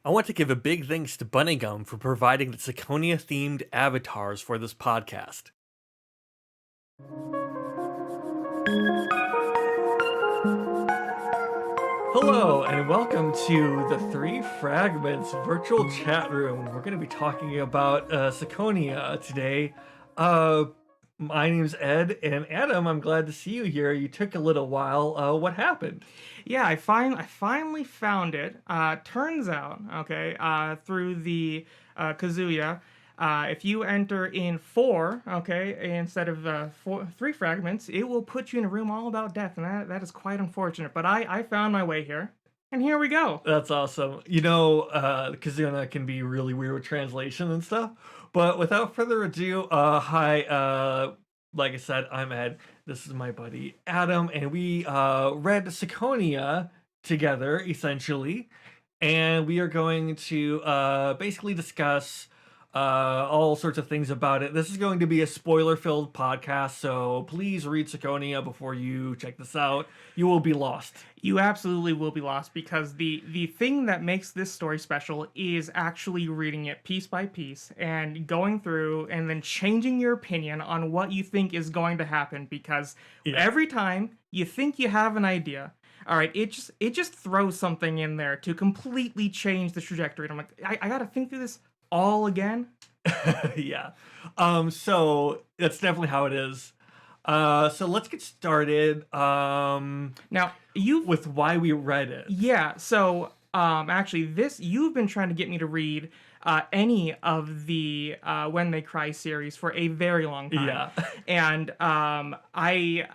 I want to give a big thanks to Bunny Gum for providing the Ciconia themed avatars for this podcast. Hello, and welcome to the III Fragments virtual chat room. We're going to be talking about Ciconia today. My name's Ed, and Adam, I'm glad to see you here. You took a little while. What happened? Yeah, I finally found it. Turns out, okay, through the Kazuya, if you enter in 4, okay, instead of 3 fragments, it will put you in a room all about death, and that is quite unfortunate. But I found my way here, and here we go. That's awesome. Kazuna can be really weird with translation and stuff. But without further ado, hi. Like I said, I'm Ed. This is my buddy Adam, and we read Ciconia together, essentially. And we are going to basically discuss all sorts of things about it. This is going to be a spoiler-filled podcast, so please read Ciconia before you check this out. You will be lost. You absolutely will be lost because the thing that makes this story special is actually reading it piece by piece and going through and then changing your opinion on what you think is going to happen because every time you think you have an idea, all right, it just throws something in there to completely change the trajectory. And I'm like, I got to think through this all again. Yeah. So that's definitely how it is. So let's get started. Now with why we read it. Yeah. So actually, you've been trying to get me to read any of the When They Cry series for a very long time. Yeah. And I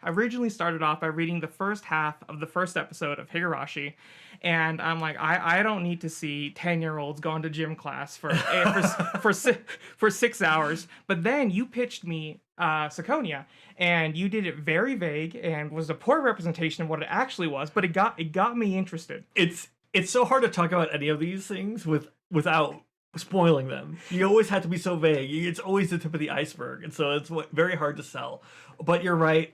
originally started off by reading the first half of the first episode of Higurashi. And I'm like, I don't need to see 10-year-olds going to gym class for 6 hours. But then you pitched me Ciconia, and you did it very vague and was a poor representation of what it actually was. But it got me interested. It's so hard to talk about any of these things without spoiling them. You always have to be so vague. It's always the tip of the iceberg, and so it's very hard to sell. But you're right.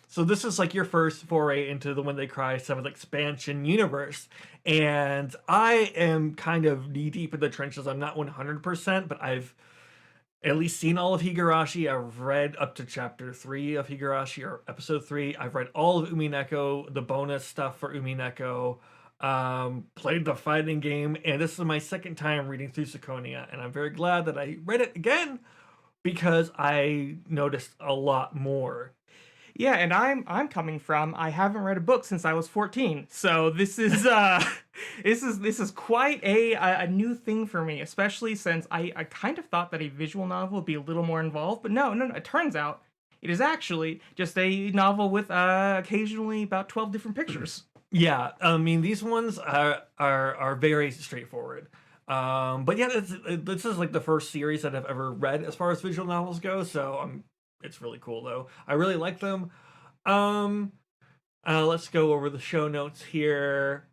So this is like your first foray into the When They Cry 7th expansion universe. And I am kind of knee deep in the trenches. I'm not 100%, but I've at least seen all of Higurashi. I've read up to chapter 3 of Higurashi, or episode 3. I've read all of Umineko, the bonus stuff for Umineko, played the fighting game, and this is my second time reading through Ciconia, and I'm very glad that I read it again because I noticed a lot more. Yeah, and I'm coming from I haven't read a book since I was 14, so this is this is quite a new thing for me, especially since I kind of thought that a visual novel would be a little more involved, but no, it turns out it is actually just a novel with occasionally about 12 different pictures. Yeah, I mean these ones are very straightforward. But yeah, this is like the first series that I've ever read as far as visual novels go, so it's really cool though. I really like them. Let's go over the show notes here.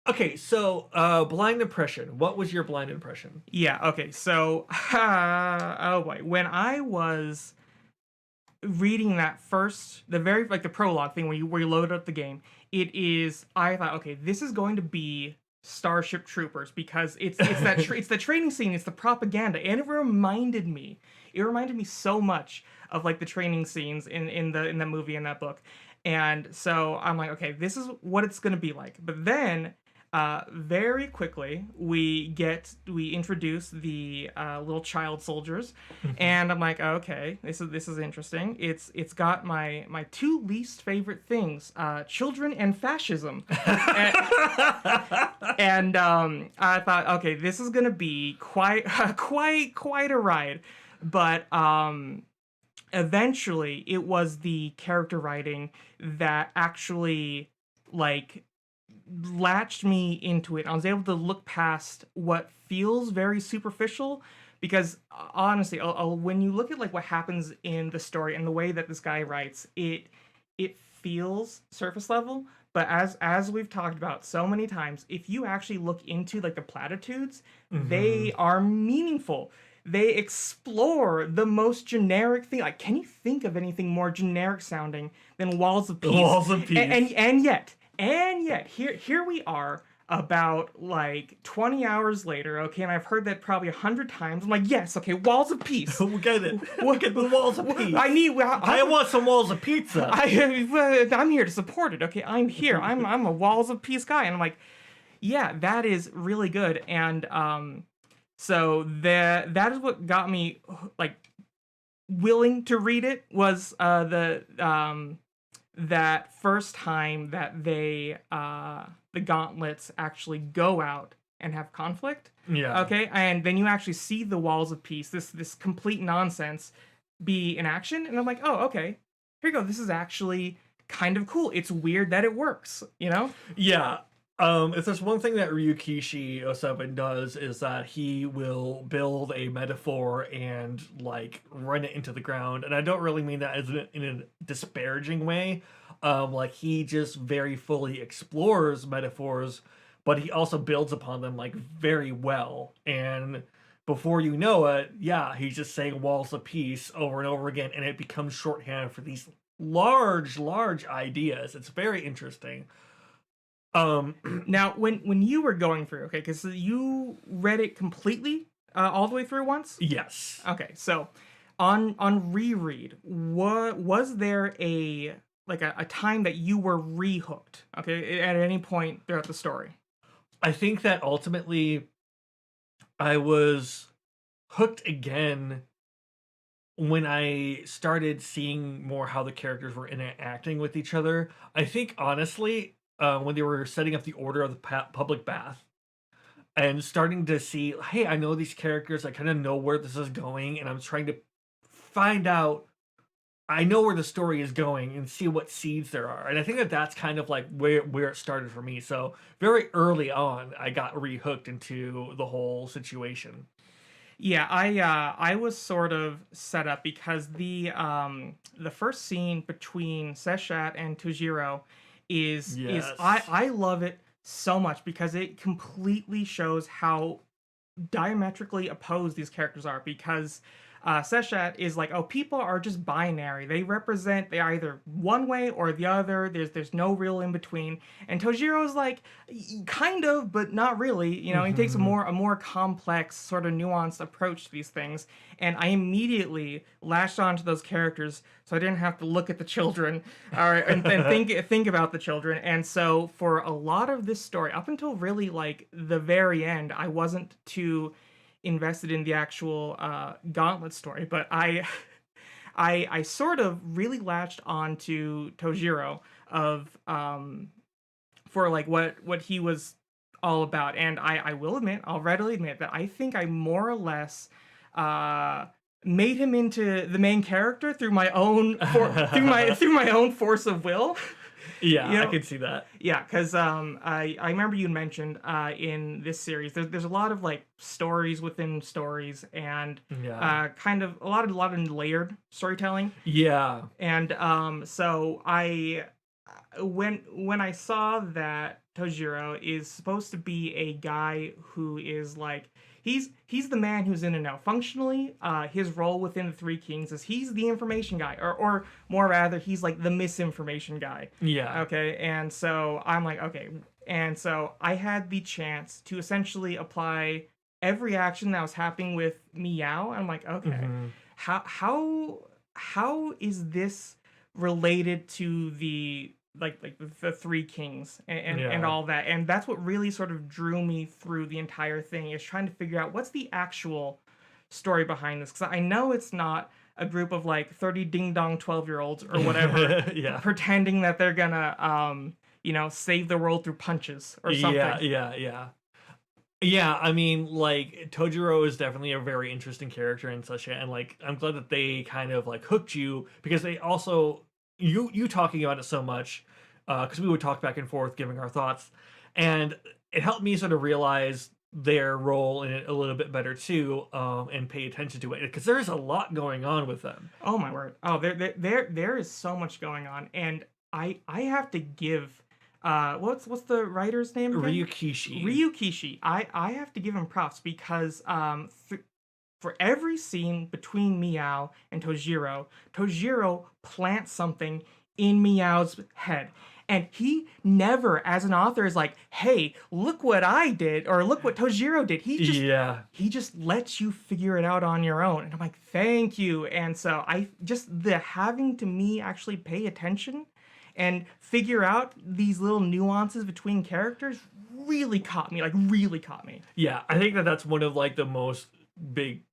Okay, so blind impression. What was your blind impression? Yeah, okay, so oh boy, when I was reading that the prologue thing where you load up the game, I thought, okay, this is going to be Starship Troopers because it's it's the training scene, it's the propaganda, and it reminded me so much of like the training scenes in the movie and that book. And so I'm like, okay, this is what it's gonna be like. But then very quickly we introduce the little child soldiers, and I'm like, okay, this is interesting. It's got my two least favorite things, children and fascism. and I thought, okay, this is gonna be quite a ride. But eventually it was the character writing that actually like latched me into it. I was able to look past what feels very superficial because honestly, when you look at like what happens in the story and the way that this guy writes, it feels surface level. But as we've talked about so many times, if you actually look into like the platitudes, they are meaningful. They explore the most generic thing. Like, can you think of anything more generic sounding than Walls of Peace? Walls of Peace. And yet, here we are, about like 20 hours later, okay, and I've heard that probably 100 times. I'm like, yes, okay, walls of peace. We get it. We get the walls of peace. I want some walls of pizza. I'm here to support it. Okay, I'm here. I'm a walls of peace guy, and I'm like, yeah, that is really good. And so that is what got me like willing to read it, was that first time that they the gauntlets actually go out and have conflict. Yeah. Okay, and then you actually see the walls of peace, this complete nonsense, be in action, and I'm like, oh, okay, here you go. This is actually kind of cool. It's weird that it works, you know? Yeah. If there's one thing that Ryukishi 07 does, is that he will build a metaphor and like run it into the ground. And I don't really mean that as in a disparaging way. Like he just very fully explores metaphors, but he also builds upon them like very well. And before you know it, yeah, he's just saying walls of peace over and over again, and it becomes shorthand for these large ideas. It's very interesting. Now, when you were going through, okay, because you read it completely, all the way through once? Yes. Okay, so on reread, what was there a time that you were rehooked, okay, at any point throughout the story? I think that ultimately I was hooked again when I started seeing more how the characters were interacting with each other. I think honestly, when they were setting up the order of the public bath and starting to see, hey, I know these characters, I kind of know where this is going, and I'm trying to find out, I know where the story is going and see what seeds there are. And I think that that's kind of like where it started for me. So very early on, I got rehooked into the whole situation. Yeah, I was sort of set up because the first scene between Seshat and Tojiro is I love it so much because it completely shows how diametrically opposed these characters are, because Seshat is like, oh, people are just binary. They either one way or the other. There's no real in between. And Tojiro's like, kind of, but not really. You know, he takes a more complex, sort of nuanced approach to these things. And I immediately latched onto those characters, so I didn't have to look at the children, all right, and think about the children. And so for a lot of this story, up until really like the very end, I wasn't too invested in the actual gauntlet story, but I sort of really latched onto Tojiro for like what he was all about. And I'll readily admit that I think I more or less made him into the main character through my own through my own force of will. Yeah, you know, I can see that. Yeah, because I remember you mentioned in this series there's a lot of like stories within stories, and kind of a lot of layered storytelling. Yeah, and so when I saw that Tojiro is supposed to be a guy who is like, he's the man who's in and out. Functionally, his role within the Three Kings is he's the information guy, or more rather, he's like the misinformation guy. Yeah. Okay, and so I'm like, okay, and so I had the chance to essentially apply every action that was happening with Meow. I'm like, okay, how is this related to the the Three Kings and all that? And that's what really sort of drew me through the entire thing, is trying to figure out what's the actual story behind this, because I know it's not a group of like 30 ding dong 12-year-olds or whatever pretending that they're gonna save the world through punches or something. Yeah, I mean, like, Tojiro is definitely a very interesting character and such, and like, I'm glad that they kind of like hooked you, because they also, you talking about it so much, because we would talk back and forth giving our thoughts, and it helped me sort of realize their role in it a little bit better too, and pay attention to it, because there's a lot going on with them. Oh my word! Oh, there is so much going on, and I have to give what's the writer's name again? Ryukishi. I have to give him props, because for every scene between Meow and Tojiro plants something in Meow's head. And he never, as an author, is like, hey, look what I did, or look what Tojiro did. He just lets you figure it out on your own. And I'm like, thank you. And so the having to me actually pay attention and figure out these little nuances between characters really caught me, Yeah, I think that's one of like the most big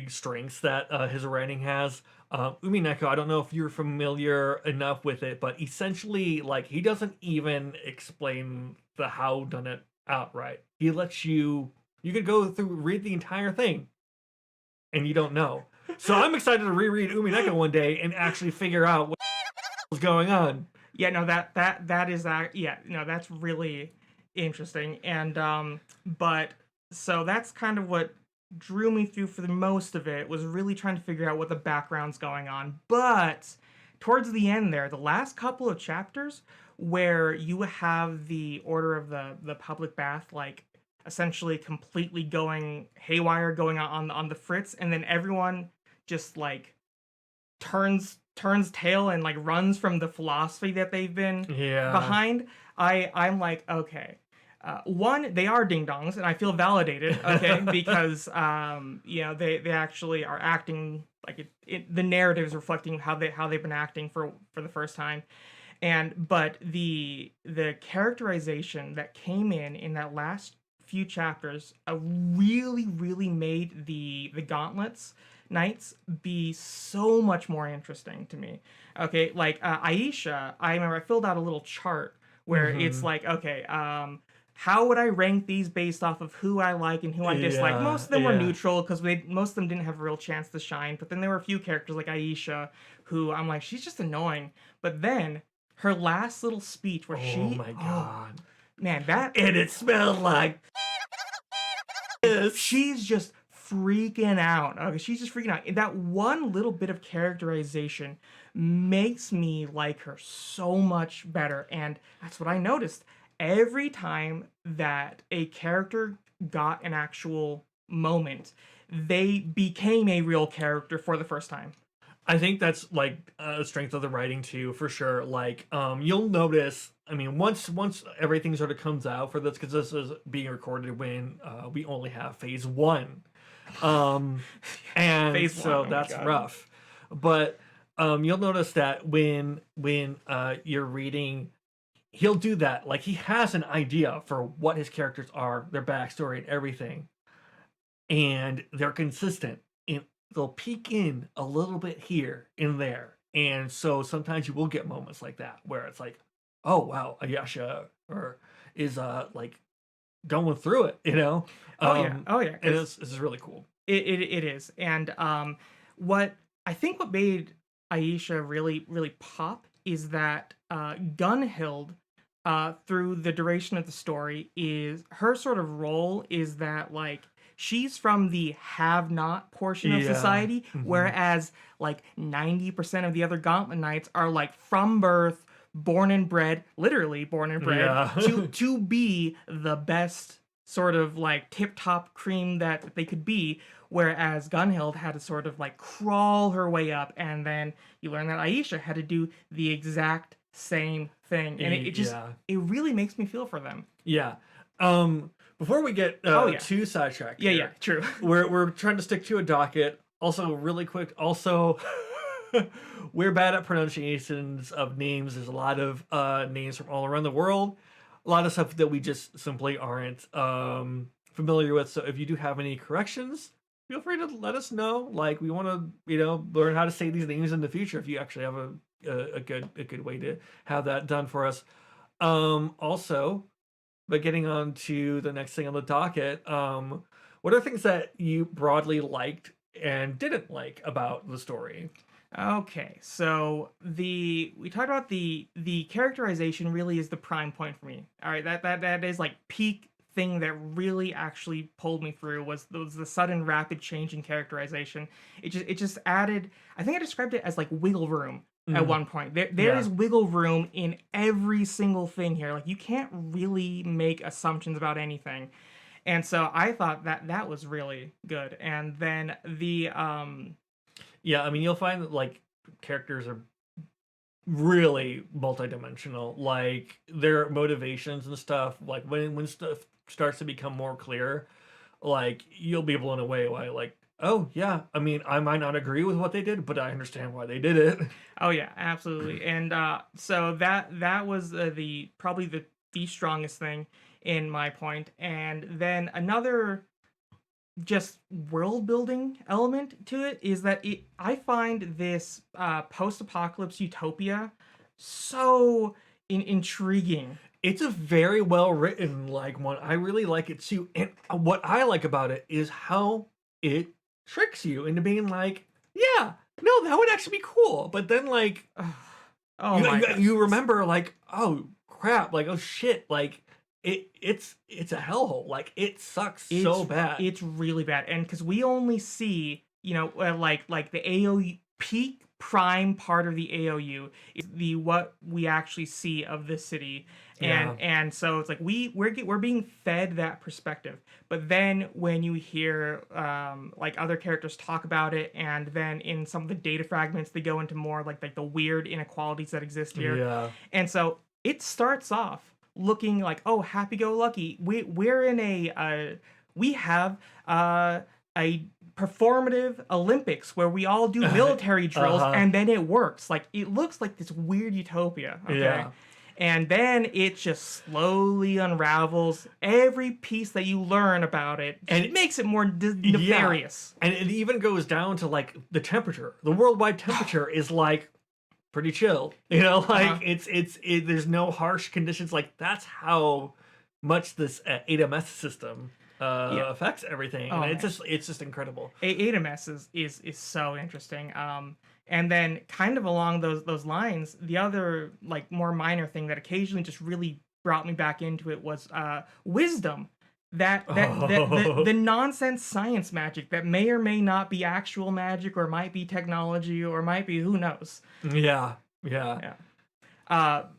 strengths that his writing has. Umineko, I don't know if you're familiar enough with it, but essentially, like, he doesn't even explain the how done it outright. He lets you could go through, read the entire thing, and you don't know. So I'm excited to reread Umineko one day and actually figure out what's going on. Yeah, no, that is yeah, no, that's really interesting. And but so that's kind of what drew me through for the most of it, was really trying to figure out what the background's going on. But towards the end there, the last couple of chapters where you have the Order of the Public Bath, like, essentially completely going haywire, going on the fritz, and then everyone just like turns tail and like runs from the philosophy that they've been behind. I'm like, okay, one, they are ding dongs, and I feel validated, okay, because they actually are acting like the narrative is reflecting how they've been acting for the first time. But the characterization that came in that last few chapters really made the Gauntlets Knights be so much more interesting to me. Okay, like Aisha, I remember I filled out a little chart where it's like, okay, how would I rank these based off of who I like and who I dislike? Most of them were neutral because most of them didn't have a real chance to shine. But then there were a few characters like Aisha who I'm like, she's just annoying. But then her last little speech where oh my god, man, and it smelled like she's just freaking out. Okay, she's just freaking out. That one little bit of characterization makes me like her so much better. And that's what I noticed. Every time that a character got an actual moment, they became a real character for the first time. I think that's like a strength of the writing too, for sure. Like, you'll notice. I mean, once everything sort of comes out for this, because this is being recorded when we only have phase 1, and phase so that's rough. But you'll notice that when you're reading, he'll do that. Like, he has an idea for what his characters are, their backstory, and everything, and they're consistent. They'll peek in a little bit here and there. And so sometimes you will get moments like that where it's like, oh wow, Ayasha is like going through it, you know? And it's really cool. It is. And what made Aisha really pop is that Gunhild, through the duration of the story, is her sort of role is that, like, she's from the have-not portion of society, whereas like 90% of the other Gauntlet Knights are like from birth, literally born and bred, to be the best sort of like tip-top cream that they could be, whereas Gunhild had to sort of like crawl her way up, and then you learn that Aisha had to do the exact same thing, and it really makes me feel for them. Before we get too sidetracked, true. We're trying to stick to a docket. Also, really quick, we're bad at pronunciations of names. There's a lot of names from all around the world. A lot of stuff that we just simply aren't familiar with. So if you do have any corrections, feel free to let us know. Like, we want to, learn how to say these names in the future. If you actually have a good way to have that done for us. Also, but getting on to the next thing on the docket, what are things that you broadly liked and didn't like about the story? Okay, so we talked about the characterization really is the prime point for me. All right, that is like peak thing that really actually pulled me through was the sudden rapid change in characterization. It just added, I think I described it as like wiggle room at one point. There is wiggle room in every single thing here. Like, you can't really make assumptions about anything. And so I thought that was really good. And then the I mean, you'll find that like characters are really multidimensional. Like their motivations and stuff. Like when stuff starts to become more clear, like you'll be blown away by like, oh yeah, I mean, I might not agree with what they did, but I understand why they did it. Oh yeah, absolutely. And so that was the probably the strongest thing in my point. And then another just world building element to it is that I find this post-apocalypse utopia so intriguing. It's a very well written like one. I really like it too. And what I like about it is how it tricks you into being like, yeah, no, that would actually be cool. But then like Oh my God. you remember like, oh crap, like oh shit, like it's a hellhole. Like it sucks so bad. It's really bad, and because we only see, like the AOU peak prime part of the AOU is the what we actually see of the city, and so it's like we're being fed that perspective. But then when you hear like other characters talk about it, and then in some of the data fragments they go into more like the weird inequalities that exist here, and so it starts off looking like, oh, happy-go-lucky. We're in we have a performative Olympics where we all do military drills and then it works. Like it looks like this weird utopia. Okay. Yeah. And then it just slowly unravels every piece that you learn about it, and it makes it more nefarious. And it even goes down to like the temperature. The worldwide temperature is like pretty chill, like there's no harsh conditions. Like that's how much this ADMS system affects everything, and it's just incredible. ADMS is so interesting. And then kind of along those lines, the other like more minor thing that occasionally just really brought me back into it was wisdom. The nonsense science magic that may or may not be actual magic, or might be technology, or might be who knows. Yeah.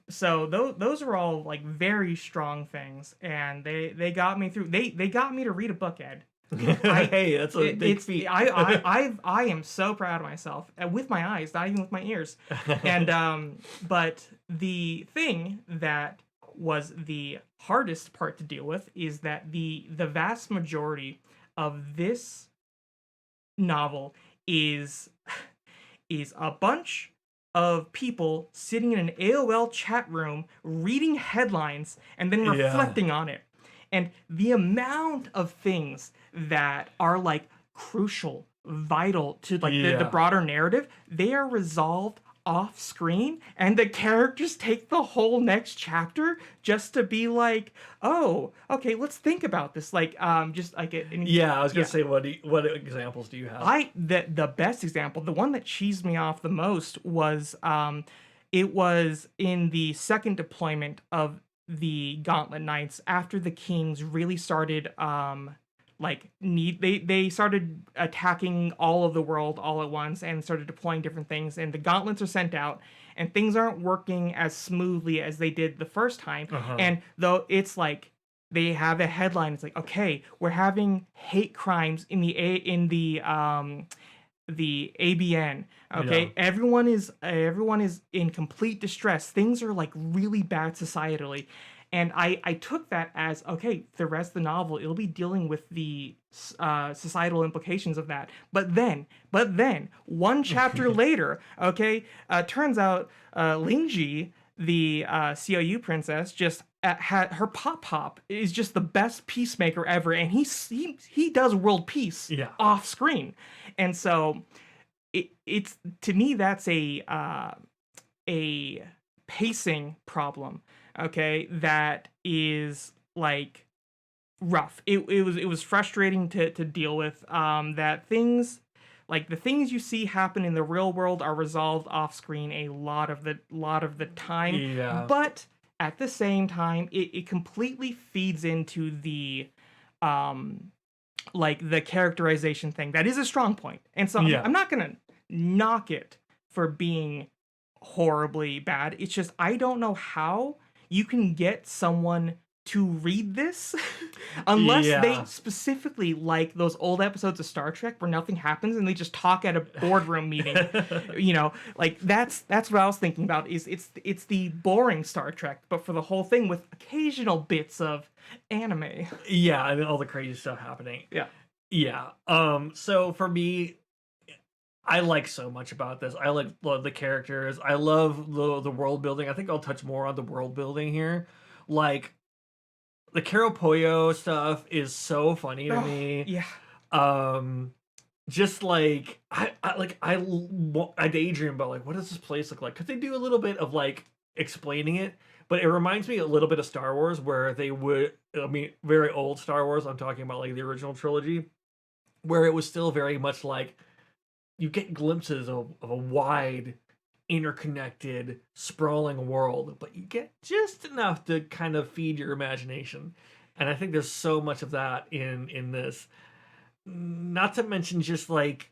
So those are all like very strong things, and they got me through. They got me to read a book, Ed. Hey, that's a big feat. I am so proud of myself with my eyes, not even with my ears. And but the thing that was the hardest part to deal with is that the vast majority of this novel is a bunch of people sitting in an AOL chat room reading headlines and then reflecting on it. And the amount of things that are like crucial, vital to like the broader narrative, they are resolved off screen, and the characters take the whole next chapter just to be like, oh, okay, let's think about this. Like, just like it. I was gonna say, what examples do you have? The best example, the one that cheesed me off the most was, it was in the second deployment of the Gauntlet Knights after the Kings really started they started attacking all of the world all at once and started deploying different things, and the gauntlets are sent out and things aren't working as smoothly as they did the first time. And though it's like they have a headline, it's like, okay, we're having hate crimes in the ABN. Okay, everyone is in complete distress. Things are like really bad societally. And I took that as, okay, the rest of the novel, it'll be dealing with the societal implications of that. But then, one chapter later, okay, turns out Lingji, the COU princess, just had her pop is just the best peacemaker ever, and he does world peace off screen. And so it's to me that's a pacing problem. Okay, that is like rough. It was frustrating to deal with. That things like the things you see happen in the real world are resolved off screen a lot of the time. Yeah. But at the same time, it completely feeds into the like the characterization thing. That is a strong point. And so I'm not gonna knock it for being horribly bad. It's just I don't know how you can get someone to read this unless Yeah. they specifically like those old episodes of Star Trek where nothing happens and they just talk at a boardroom meeting. You know, like that's what I was thinking about. Is it's the boring Star Trek, but for the whole thing with occasional bits of anime. Yeah, and all the crazy stuff happening. Yeah. Yeah. So for me, I like so much about this. I love the characters. I love the world building. I think I'll touch more on the world building here. Like the Caro Pollo stuff is so funny to me. Yeah. Just like I daydream about like what does this place look like? Because they do a little bit of like explaining it, but it reminds me a little bit of Star Wars, where they would, I mean, very old Star Wars. I'm talking about like the original trilogy, where it was still very much like you get glimpses of a wide, interconnected, sprawling world, but you get just enough to kind of feed your imagination. And I think there's so much of that in this. Not to mention just like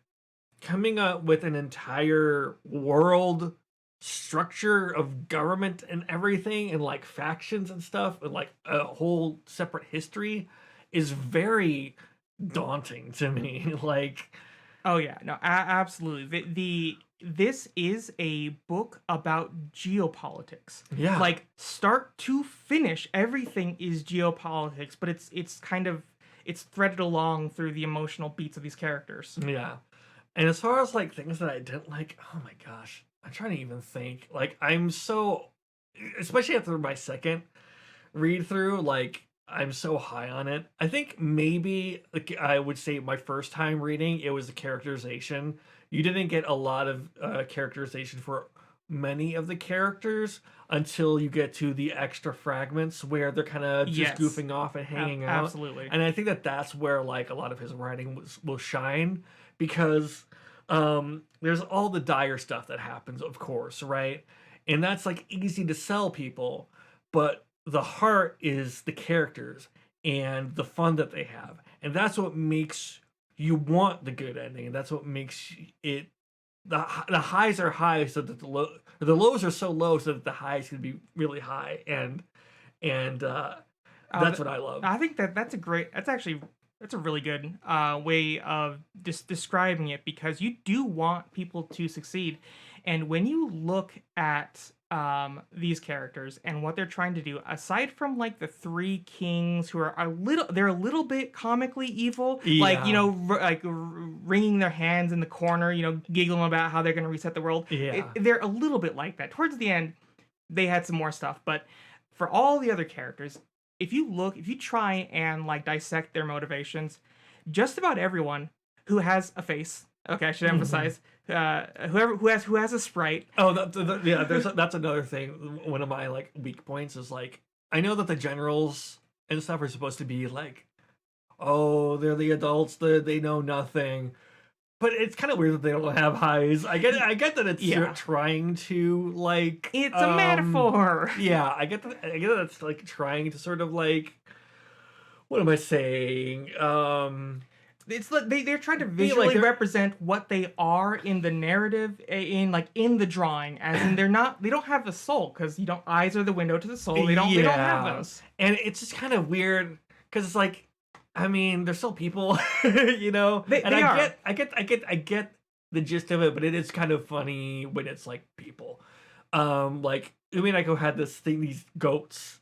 coming up with an entire world structure of government and everything, and like factions and stuff, and like a whole separate history is very daunting to me. Like, Oh yeah, no, absolutely. This is a book about geopolitics. yeah, Like start to finish, everything is geopolitics, but it's kind of it's threaded along through the emotional beats of these characters. yeah. And as far as like things that I didn't like, oh my gosh, I'm trying to even think. Like, I'm so, especially after my second read through, like I'm so high on it. I think maybe like, I would say my first time reading, it was the characterization. You didn't get a lot of characterization for many of the characters until you get to the extra fragments where they're kind of just Yes. goofing off and hanging out. Absolutely. And I think that that's where like a lot of his writing will shine, because there's all the dire stuff that happens, of course, right? And that's like easy to sell people, but the heart is the characters and the fun that they have, and that's what makes you want the good ending, and that's what makes it the highs are high so that the lows are so low so that the highs can be really high, and that's what I love. I think that's a really good way of describing it, because you do want people to succeed, and when you look at these characters and what they're trying to do, aside from like the three kings who are they're a little bit comically evil, like, you Yeah. know, wringing their hands in the corner, you know, giggling about how they're going to reset the world. Yeah. They're a little bit like that. Towards the end, they had some more stuff, but for all the other characters, if you try and like dissect their motivations, just about everyone who has a face, okay, I should emphasize, who has a sprite. Oh, yeah. That's another thing. One of my like weak points is like, I know that the generals and stuff are supposed to be like, oh, they're the adults, they know nothing, but it's kind of weird that they don't have highs. I get that it's Yeah. trying to like, It's a metaphor. Yeah, I get that it's like trying to sort of like, what am I saying? It's like they're trying to Be like visually they're- represent what they are in the narrative, in the drawing, as in they don't have a soul, because eyes are the window to the soul. They don't have Yeah. those. And it's just kind of weird because it's like, I mean, they're still people, you know. They are. I get the gist of it, but it is kind of funny when it's like people. Like Umi and Aiko had this thing, these goats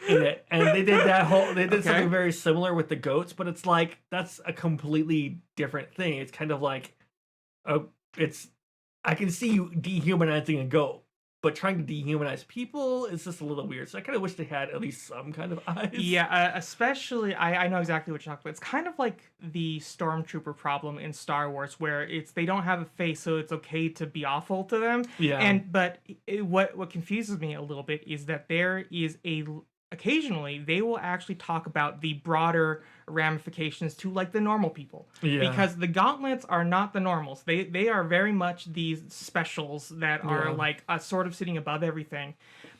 in it, and they did Okay. something very similar with the goats, but it's like that's a completely different thing. It's kind of like, I can see you dehumanizing a goat, but trying to dehumanize people is just a little weird. So I kind of wish they had at least some kind of eyes. Yeah, especially I know exactly what you're talking about. It's kind of like the stormtrooper problem in Star Wars, where they don't have a face, so it's okay to be awful to them. Yeah. But what confuses me a little bit is that there is occasionally they will actually talk about the broader ramifications to like the normal people. Yeah. Because the gauntlets are not the normals. They are very much these specials that are Yeah. like sort of sitting above everything.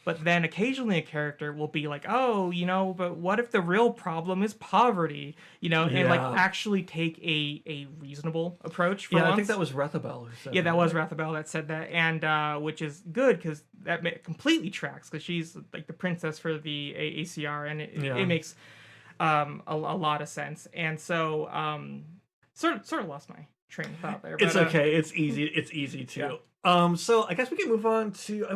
But then occasionally a character will be like, oh, but what if the real problem is poverty? And like Yeah. actually take a reasonable approach for Yeah, once. I think that was Rethabel who said Yeah, that was right? Rathabel that said that, and which is good because that completely tracks because she's like the princess for the ACR, and it makes a lot of sense. And so sort of lost my train of thought there. It's But, okay. It's easy. It's easy too. So I guess we can move on to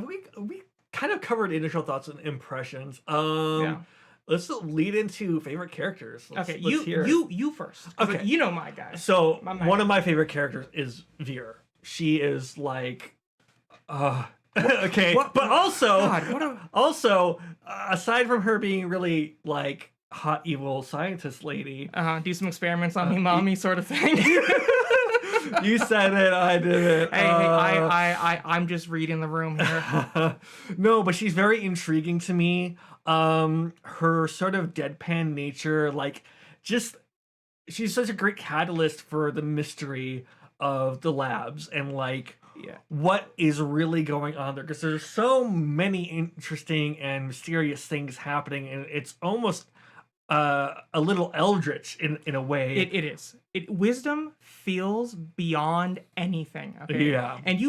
we kind of covered initial thoughts and impressions. Let's lead into favorite characters. Let's hear it. You first. Okay. You know my guy. So My one of my favorite characters is Veer. She is like, okay, but also, God, also aside from her being really like hot evil scientist lady, do some experiments on me, mommy, sort of thing. You said it, I did it. I'm just reading the room here. No, but she's very intriguing to me. Her sort of deadpan nature, like, just she's such a great catalyst for the mystery of the labs and like what is really going on there, because there's so many interesting and mysterious things happening, and it's almost a little eldritch in a way. It is. Wisdom feels beyond anything. Okay. Yeah. And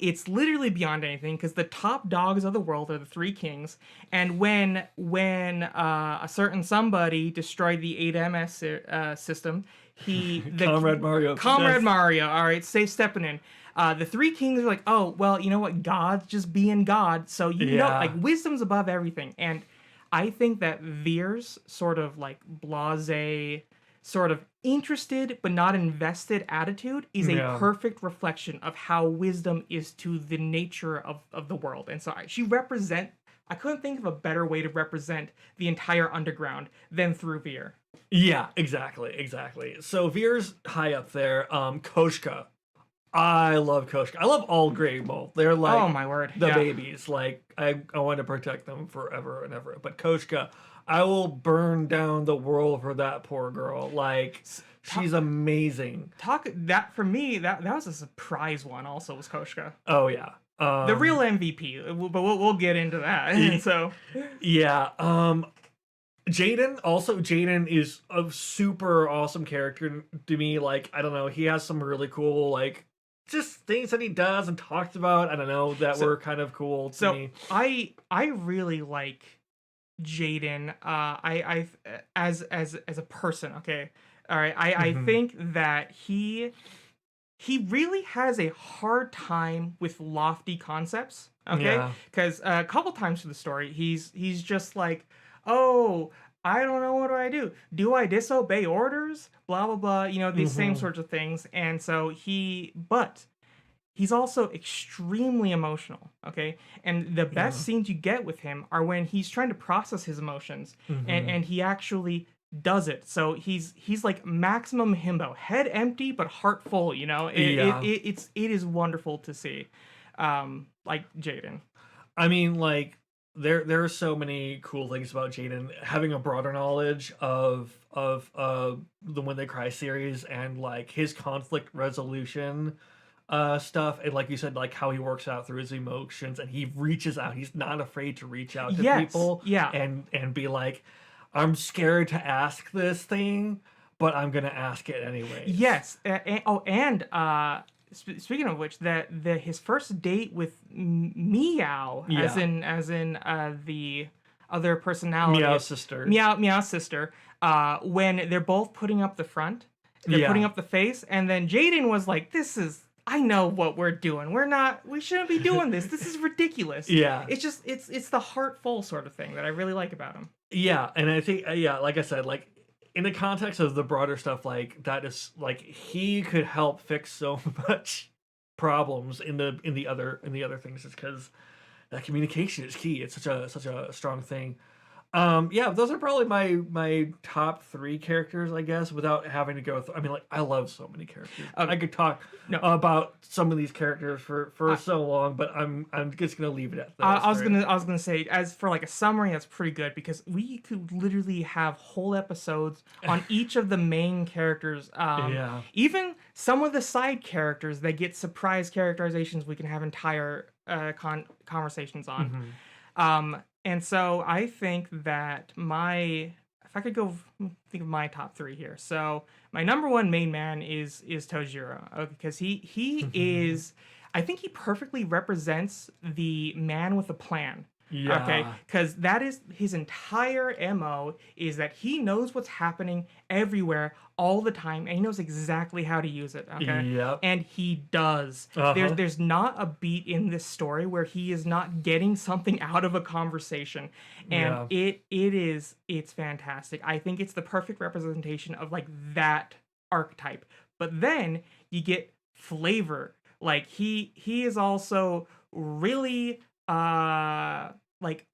it's literally beyond anything because the top dogs of the world are the three kings. And when a certain somebody destroyed the 8MS system, Comrade Mario. All right, safe stepping in. The three kings are like, oh well, you know what? God's just being God. So like wisdom's above everything. And I think that Veer's sort of like blasé, sort of interested but not invested attitude is a perfect reflection of how wisdom is to the nature of the world. And so I couldn't think of a better way to represent the entire underground than through Veer. Yeah, exactly. So Veer's high up there. Koshka. I love Koshka. I love all Grey Mold. They're like, oh my word, the babies. Like I want to protect them forever and ever. But Koshka, I will burn down the world for that poor girl. Like she's amazing. That for me, that was a surprise one. Also, was Koshka. Oh yeah, the real MVP. But we'll get into that. So yeah. Jaden is a super awesome character to me. Like I don't know, he has some really cool like just things that he does and talks about. I don't know that were kind of cool to me. I really like Jaden. I as a person. Okay, all right. I think that he really has a hard time with lofty concepts. Okay, because a couple times through the story, he's just like, oh, I don't know, what do I do? Do I disobey orders? Blah, blah, blah, these same sorts of things. And so but he's also extremely emotional, okay? And the best scenes you get with him are when he's trying to process his emotions and he actually does it. So he's like maximum himbo, head empty, but heart full, it is wonderful to see, like Jaden. I mean, like, there are so many cool things about Jaden. Having a broader knowledge of the When They Cry series and like his conflict resolution stuff, and like you said, like how he works out through his emotions and he reaches out. He's not afraid to reach out to people, and be like, I'm scared to ask this thing, but I'm gonna ask it anyway. Yes, speaking of which, his first date with Meow, as in the other personality, Meow's sister, when they're both putting up the front, they're putting up the face, and then Jaden was like, I know what we're doing. We shouldn't be doing this. This is ridiculous. Yeah. It's just, it's the heartful sort of thing that I really like about him. Yeah, and I think, like I said, like, in the context of the broader stuff, like that is like he could help fix so much problems in the other things, just because that communication is key. It's such a strong thing. Those are probably my top 3 characters, I guess, without having to go through. I mean, like, I love so many characters. I could talk about some of these characters for so long, but I'm just gonna leave it at that. I was gonna say, as for like a summary, that's pretty good, because we could literally have whole episodes on each of the main characters. Even some of the side characters that get surprise characterizations, we can have entire conversations on. And so I think that if I could go think of my top three here. So my number one main man is Tojiro, because he is, I think he perfectly represents the man with a plan. Okay, Yeah. because that is his entire MO, is that he knows what's happening everywhere all the time and he knows exactly how to use it. Okay. Yep. And he does. Uh-huh. There's not a beat in this story where he is not getting something out of a conversation. And Yeah. it's fantastic. I think it's the perfect representation of like that archetype. But then you get flavor. Like he is also really like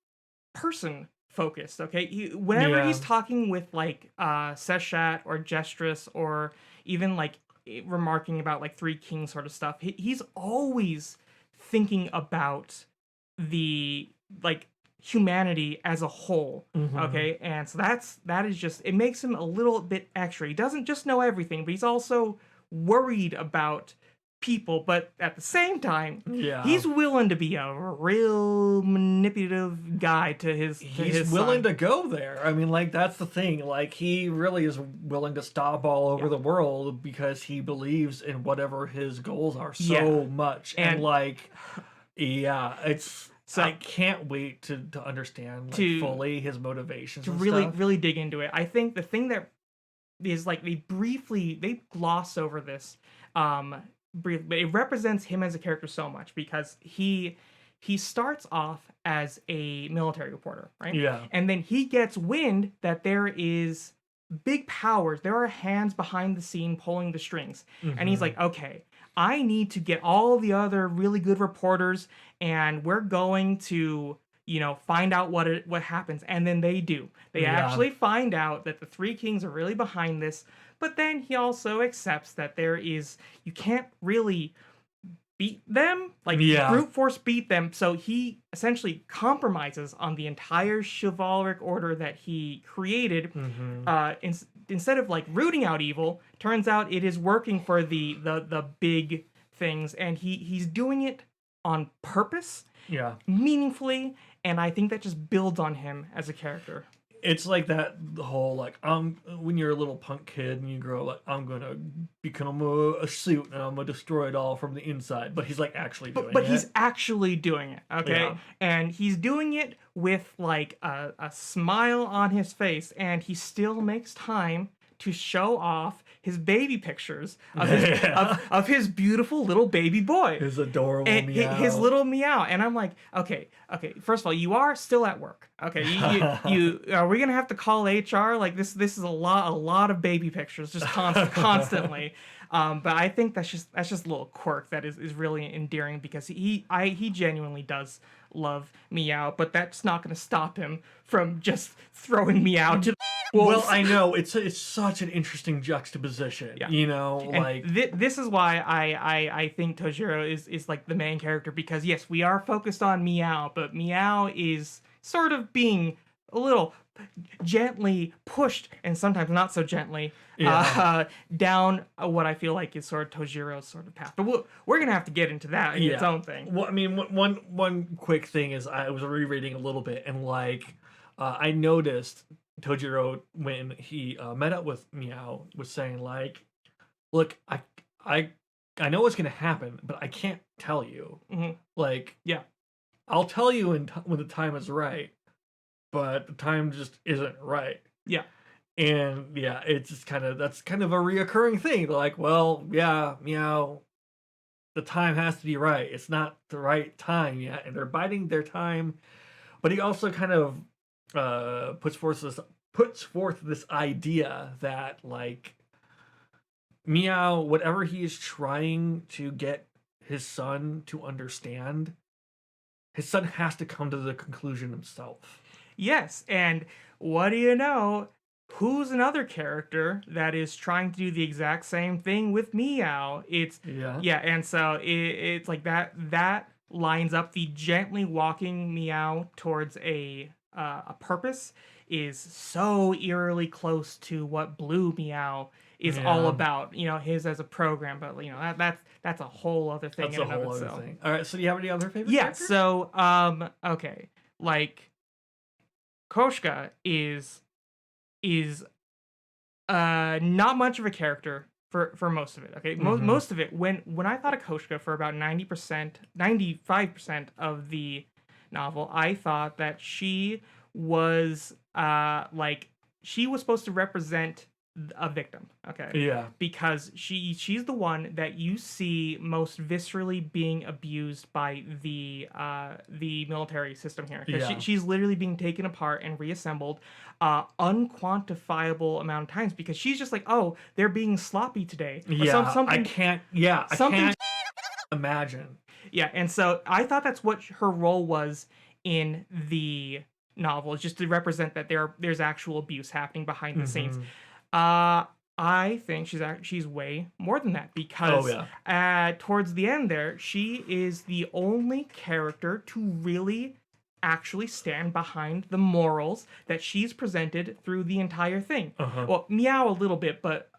person focused. Okay, whenever Yeah. he's talking with like Seshat or Gestress, or even like remarking about like Three Kings sort of stuff, he's always thinking about the like humanity as a whole. Mhm. Okay, and so that is just, it makes him a little bit extra. He doesn't just know everything, but he's also worried about people, but at the same time Yeah. he's willing to be a real manipulative guy to his He's willing son. to go there. I mean, like, that's the thing. Like, he really is willing to stop all over Yeah. the world because he believes in whatever his goals are Yeah. so much. And, And like, yeah, so I can't wait to understand, like, to fully his motivations to and really stuff. really dig into it. I think the thing that is like, they gloss over this briefly, but it represents him as a character so much, because he starts off as a military reporter, right? Yeah. And then he gets wind that there is big powers, there are hands behind the scene pulling the strings. And he's Mhm. like, okay, I need to get all the other really good reporters, and we're going to, find out what happens. And then they do. They Yeah. actually find out that the Three Kings are really behind this. But then he also accepts that you can't really beat them, like Yeah. brute force beat them. So he essentially compromises on the entire chivalric order that he created. Mhm. Instead of like rooting out evil, turns out it is working for the big things, and he's doing it on purpose, Yeah. meaningfully, and I think that just builds on him as a character. It's like that the whole like when you're a little punk kid and you grow like I'm gonna become a suit and I'm gonna destroy it all from the inside, but he's like actually doing But it. he's actually doing it, okay? Yeah. And he's doing it with like a smile on his face, and he still makes time to show off his baby pictures of his Yeah. of his beautiful little baby boy. His adorable And his meow. little meow. And I'm like, okay. First of all, you are still at work. Okay, you are we gonna have to call HR? Like this is a lot of baby pictures, just constantly. But I think that's just a little quirk that is really endearing, because he genuinely does love Meow, but that's not gonna stop him from just throwing Meow to the wolves. Well, I know it's such an interesting juxtaposition. Yeah. You know, And like this is why I think Tojiro is like the main character, because yes, we are focused on Meow, but Meow is sort of being a little gently pushed, and sometimes not so gently, down what I feel like is sort of Tojiro's sort of path. But we're gonna have to get into that in its own thing. Well, I mean, one quick thing is I was rereading a little bit and like I noticed Tojiro when he met up with Meow was saying like, look, I I know what's gonna happen, but I can't tell you. Hmm. Like, Yeah. I'll tell you when the time is right, but the time just isn't right. Yeah. And yeah, it's just that's kind of a reoccurring thing. They're like, well, yeah, Meow, the time has to be right. It's not the right time yet, and they're biding their time. But he also kind of puts forth this idea that like Meow, whatever he is trying to get his son to understand, his son has to come to the conclusion himself. Yes, and what do you know? Who's another character that is trying to do the exact same thing with Meow? Yeah. And so it's like that lines up. The gently walking Meow towards a purpose is so eerily close to what Blue Meow is all Yeah. about. His as a program, but that's a whole other thing That's in a and of whole other itself. thing. All right, so do you have any other favorite Yeah. characters? So okay. like Koshka is not much of a character for most of it. Okay, most of it. When I thought of Koshka for about 90%, 95% of the novel, I thought that she was like she was supposed to represent a victim. Okay, Yeah. because she's the one that you see most viscerally being abused by the military system here. Because Yeah. she's literally being taken apart and reassembled unquantifiable amount of times because she's just like, oh, they're being sloppy today. Or Yeah. something. I can't. Yeah. I something- can't imagine. Yeah, and so I thought that's what her role was in the novel, is just to represent that there's actual abuse happening behind the scenes. I think she's way more than that because towards the end there, she is the only character to really actually stand behind the morals that she's presented through the entire thing. Well, Meow a little bit, but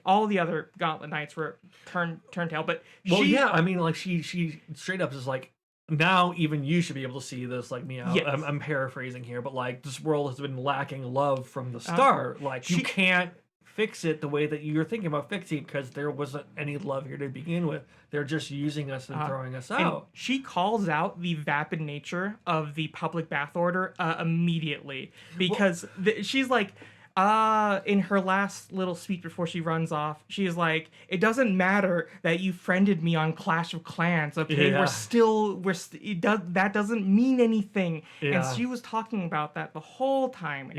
all the other Gauntlet Knights were turntail. But I mean, like she straight up is like, now even you should be able to see this, like, Meow. Yes. I'm paraphrasing here, but like this world has been lacking love from the start. Like you can't fix it the way that you're thinking about fixing it because there wasn't any love here to begin with. They're just using us and throwing us out. And she calls out the vapid nature of the public bath order immediately because she's like, in her last little speech before she runs off, she's like, it doesn't matter that you friended me on Clash of Clans, okay? Yeah. That doesn't mean anything. Yeah. And she was talking about that the whole time.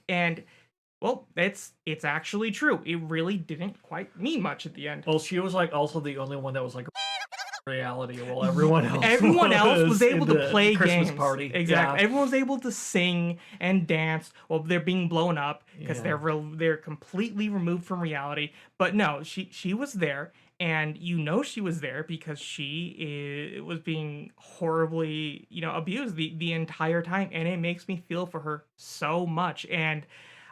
And well, it's actually true. It really didn't quite mean much at the end. Well, she was like also the only one that was like reality, while everyone else was able to play Christmas games. party. Exactly. Yeah. Everyone was able to sing and dance while they're being blown up because they're completely removed from reality. But no, she was there, and she was there because she was being horribly abused the entire time, and it makes me feel for her so much. And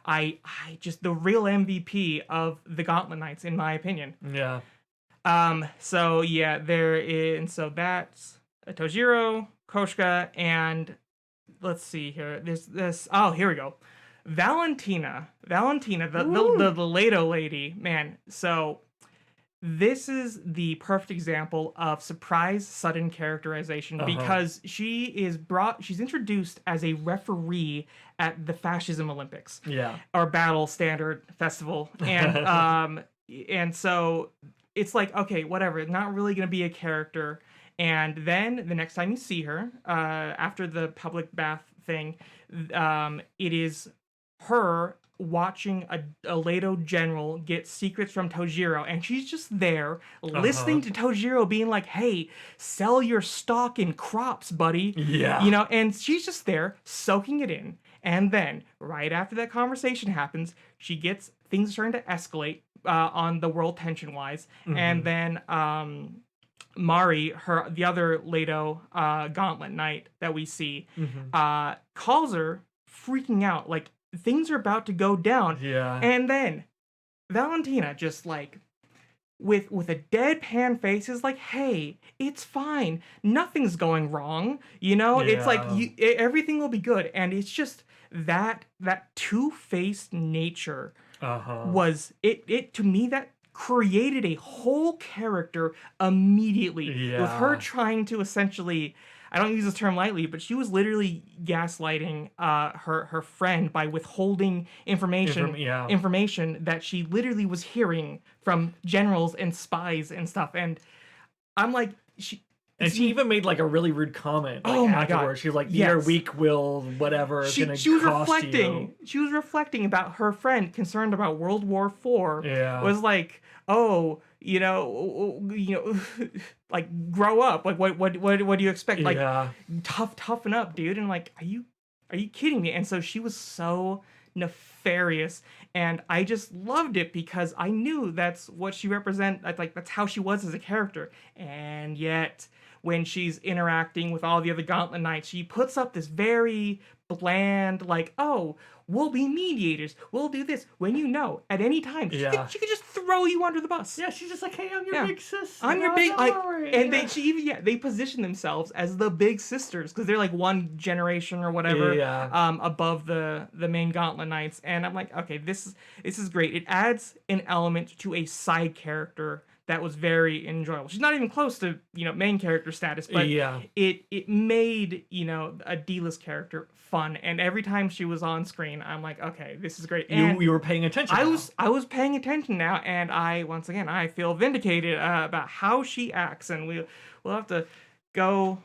I just the real MVP of the Gauntlet Knights, in my opinion. Yeah. So yeah, so that's Tojiro, Koshka, and let's see here. There's this. Oh, here we go. Valentina, the Leto lady, man. So this is the perfect example of surprise sudden characterization because she's introduced as a referee at the Fascism Olympics. Yeah. Or Battle Standard Festival. And so it's like, okay, whatever, not really going to be a character. And then the next time you see her, after the public bath thing, it is her watching a Leto general get secrets from Tojiro, and she's just there listening to Tojiro being like, hey, sell your stock in crops, buddy. Yeah. And she's just there soaking it in. And then right after that conversation happens, she gets things starting to escalate on the world tension wise. And then Mari, the other Leto Gauntlet Knight that we see, calls her freaking out, like things are about to go down. Yeah. And then Valentina just like with a deadpan face is like, hey, it's fine, nothing's going wrong, it's like everything will be good. And it's just that two-faced nature was it to me that created a whole character immediately with her trying to essentially, I don't use this term lightly, but she was literally gaslighting her friend by withholding information that she literally was hearing from generals and spies and stuff. And I'm like, she even made like a really rude comment. Like, oh my afterwards. God. She's like, your weak will, whatever, is going to cost you. She was reflecting about her friend concerned about World War IV. Yeah. Was like, oh, like grow up. Like what do you expect? Like toughen up, dude. And like, are you kidding me? And so she was so nefarious, and I just loved it because I knew that's what she represent. Like that's how she was as a character. And yet when she's interacting with all the other Gauntlet Knights, she puts up this very bland, like, oh, we'll be mediators, we'll do this, when you know, at any time, she could just throw you under the bus. Yeah, she's just like, hey, I'm your big sis. I'm your big, they position themselves as the big sisters, because they're like one generation or whatever above the main Gauntlet Knights, and I'm like, okay, this is great. It adds an element to a side character that was very enjoyable. She's not even close to, main character status, but it made, a D-list character fun. And every time she was on screen, I'm like, okay, this is great. And you were paying attention. I was paying attention now, and I feel vindicated about how she acts, and we'll have to go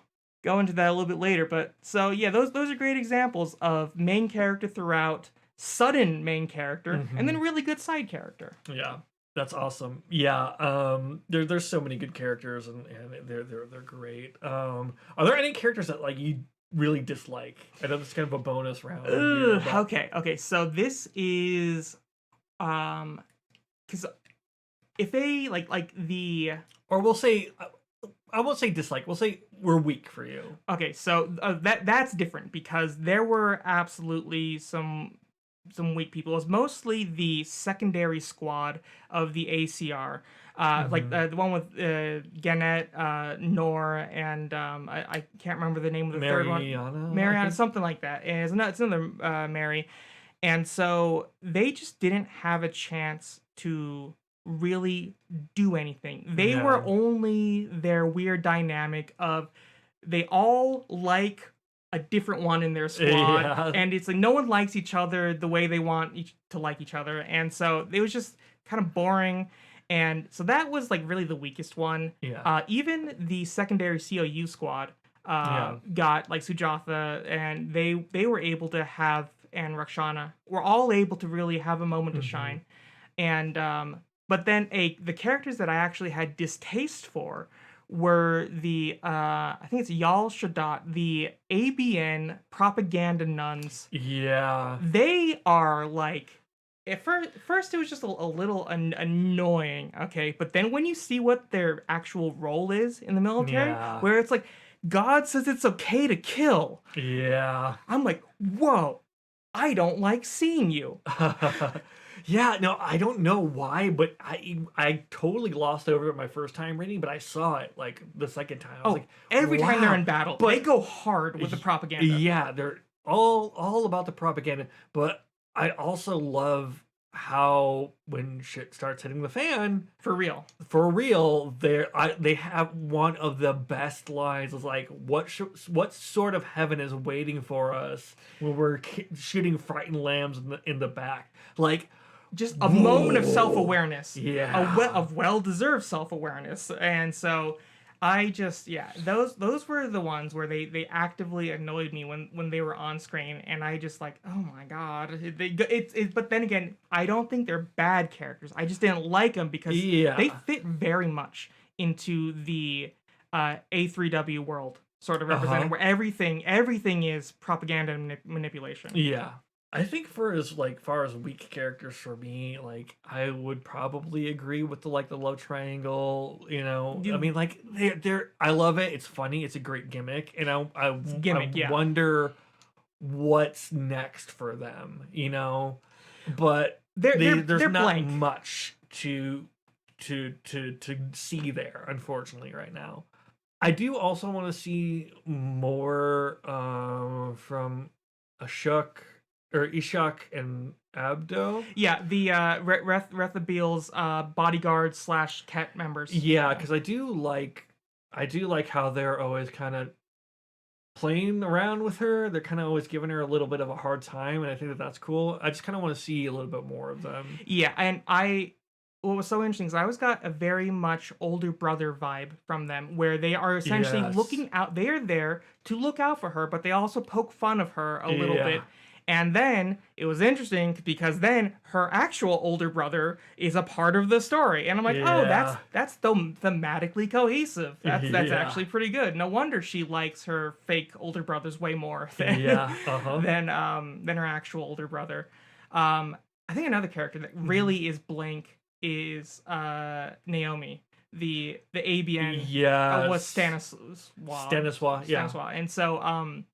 into that a little bit later. But so yeah, those are great examples of main character throughout, sudden main character, and then really good side character. Yeah. That's awesome. Yeah, there's so many good characters, and they're great. Are there any characters that like you really dislike? I know this is kind of a bonus round. Okay. So this is, because if they like the, or we'll say, I won't say dislike. We'll say we're weak for you. Okay, so that's different, because there were absolutely some weak people. It was mostly the secondary squad of the ACR, like the one with Gannett, Nor, and I can't remember the name of the third one. Mariana, something like that. And it's another Mary. And so they just didn't have a chance to really do anything. They were only their weird dynamic of they all like a different one in their squad, and it's like no one likes each other the way they want to like each other, and so it was just kind of boring. And so that was like really the weakest one. Even the secondary COU squad got like Sujatha, and they were able to have, and Rakshana were all able to really have a moment to shine. And but then the characters that I actually had distaste for were the I think it's Yal Shadat, the ABN propaganda nuns. Yeah. They are like, at first it was just a little annoying, okay? But then when you see what their actual role is in the military, where it's like, God says it's okay to kill. Yeah. I'm like, whoa, I don't like seeing you. Yeah, no, I don't know why, but I totally glossed over it my first time reading, but I saw it like the second time. I was like, every wow. time they're in battle, but they go hard with the propaganda. Yeah, they're all about the propaganda, but I also love how when shit starts hitting the fan, for real, they have one of the best lines. It's like, what sort of heaven is waiting for us when we're shooting frightened lambs in the back? Like, just a moment of self-awareness. Yeah. Of well-deserved self-awareness. And so I just, those were the ones where they actively annoyed me when they were on screen, and I just like, oh my god. But then again, I don't think they're bad characters. I just didn't like them because they fit very much into the A3W world, sort of representing where everything is propaganda and manipulation. Yeah. I think far as weak characters for me, like I would probably agree with the love triangle. I mean, like they're I love it. It's funny. It's a great gimmick, and I wonder what's next for them. But there's they're not blank. much to see there, unfortunately, right now. I do also want to see more from Ishak and Abdo. Yeah, the Rethabil's bodyguard / Ket members. Yeah, because I do like how they're always kind of playing around with her. They're kind of always giving her a little bit of a hard time, and I think that's cool. I just kind of want to see a little bit more of them. Yeah, and what was so interesting is I always got a very much older brother vibe from them, where they are essentially looking out. They are there to look out for her, but they also poke fun of her a little bit. And then it was interesting because then her actual older brother is a part of the story, and I'm like, oh, that's thematically cohesive. That's actually pretty good. No wonder she likes her fake older brothers way more than than her actual older brother. I think another character that really is blank is Naomi, ABN Yeah. was Stanisław. Yeah. Stanisław. And so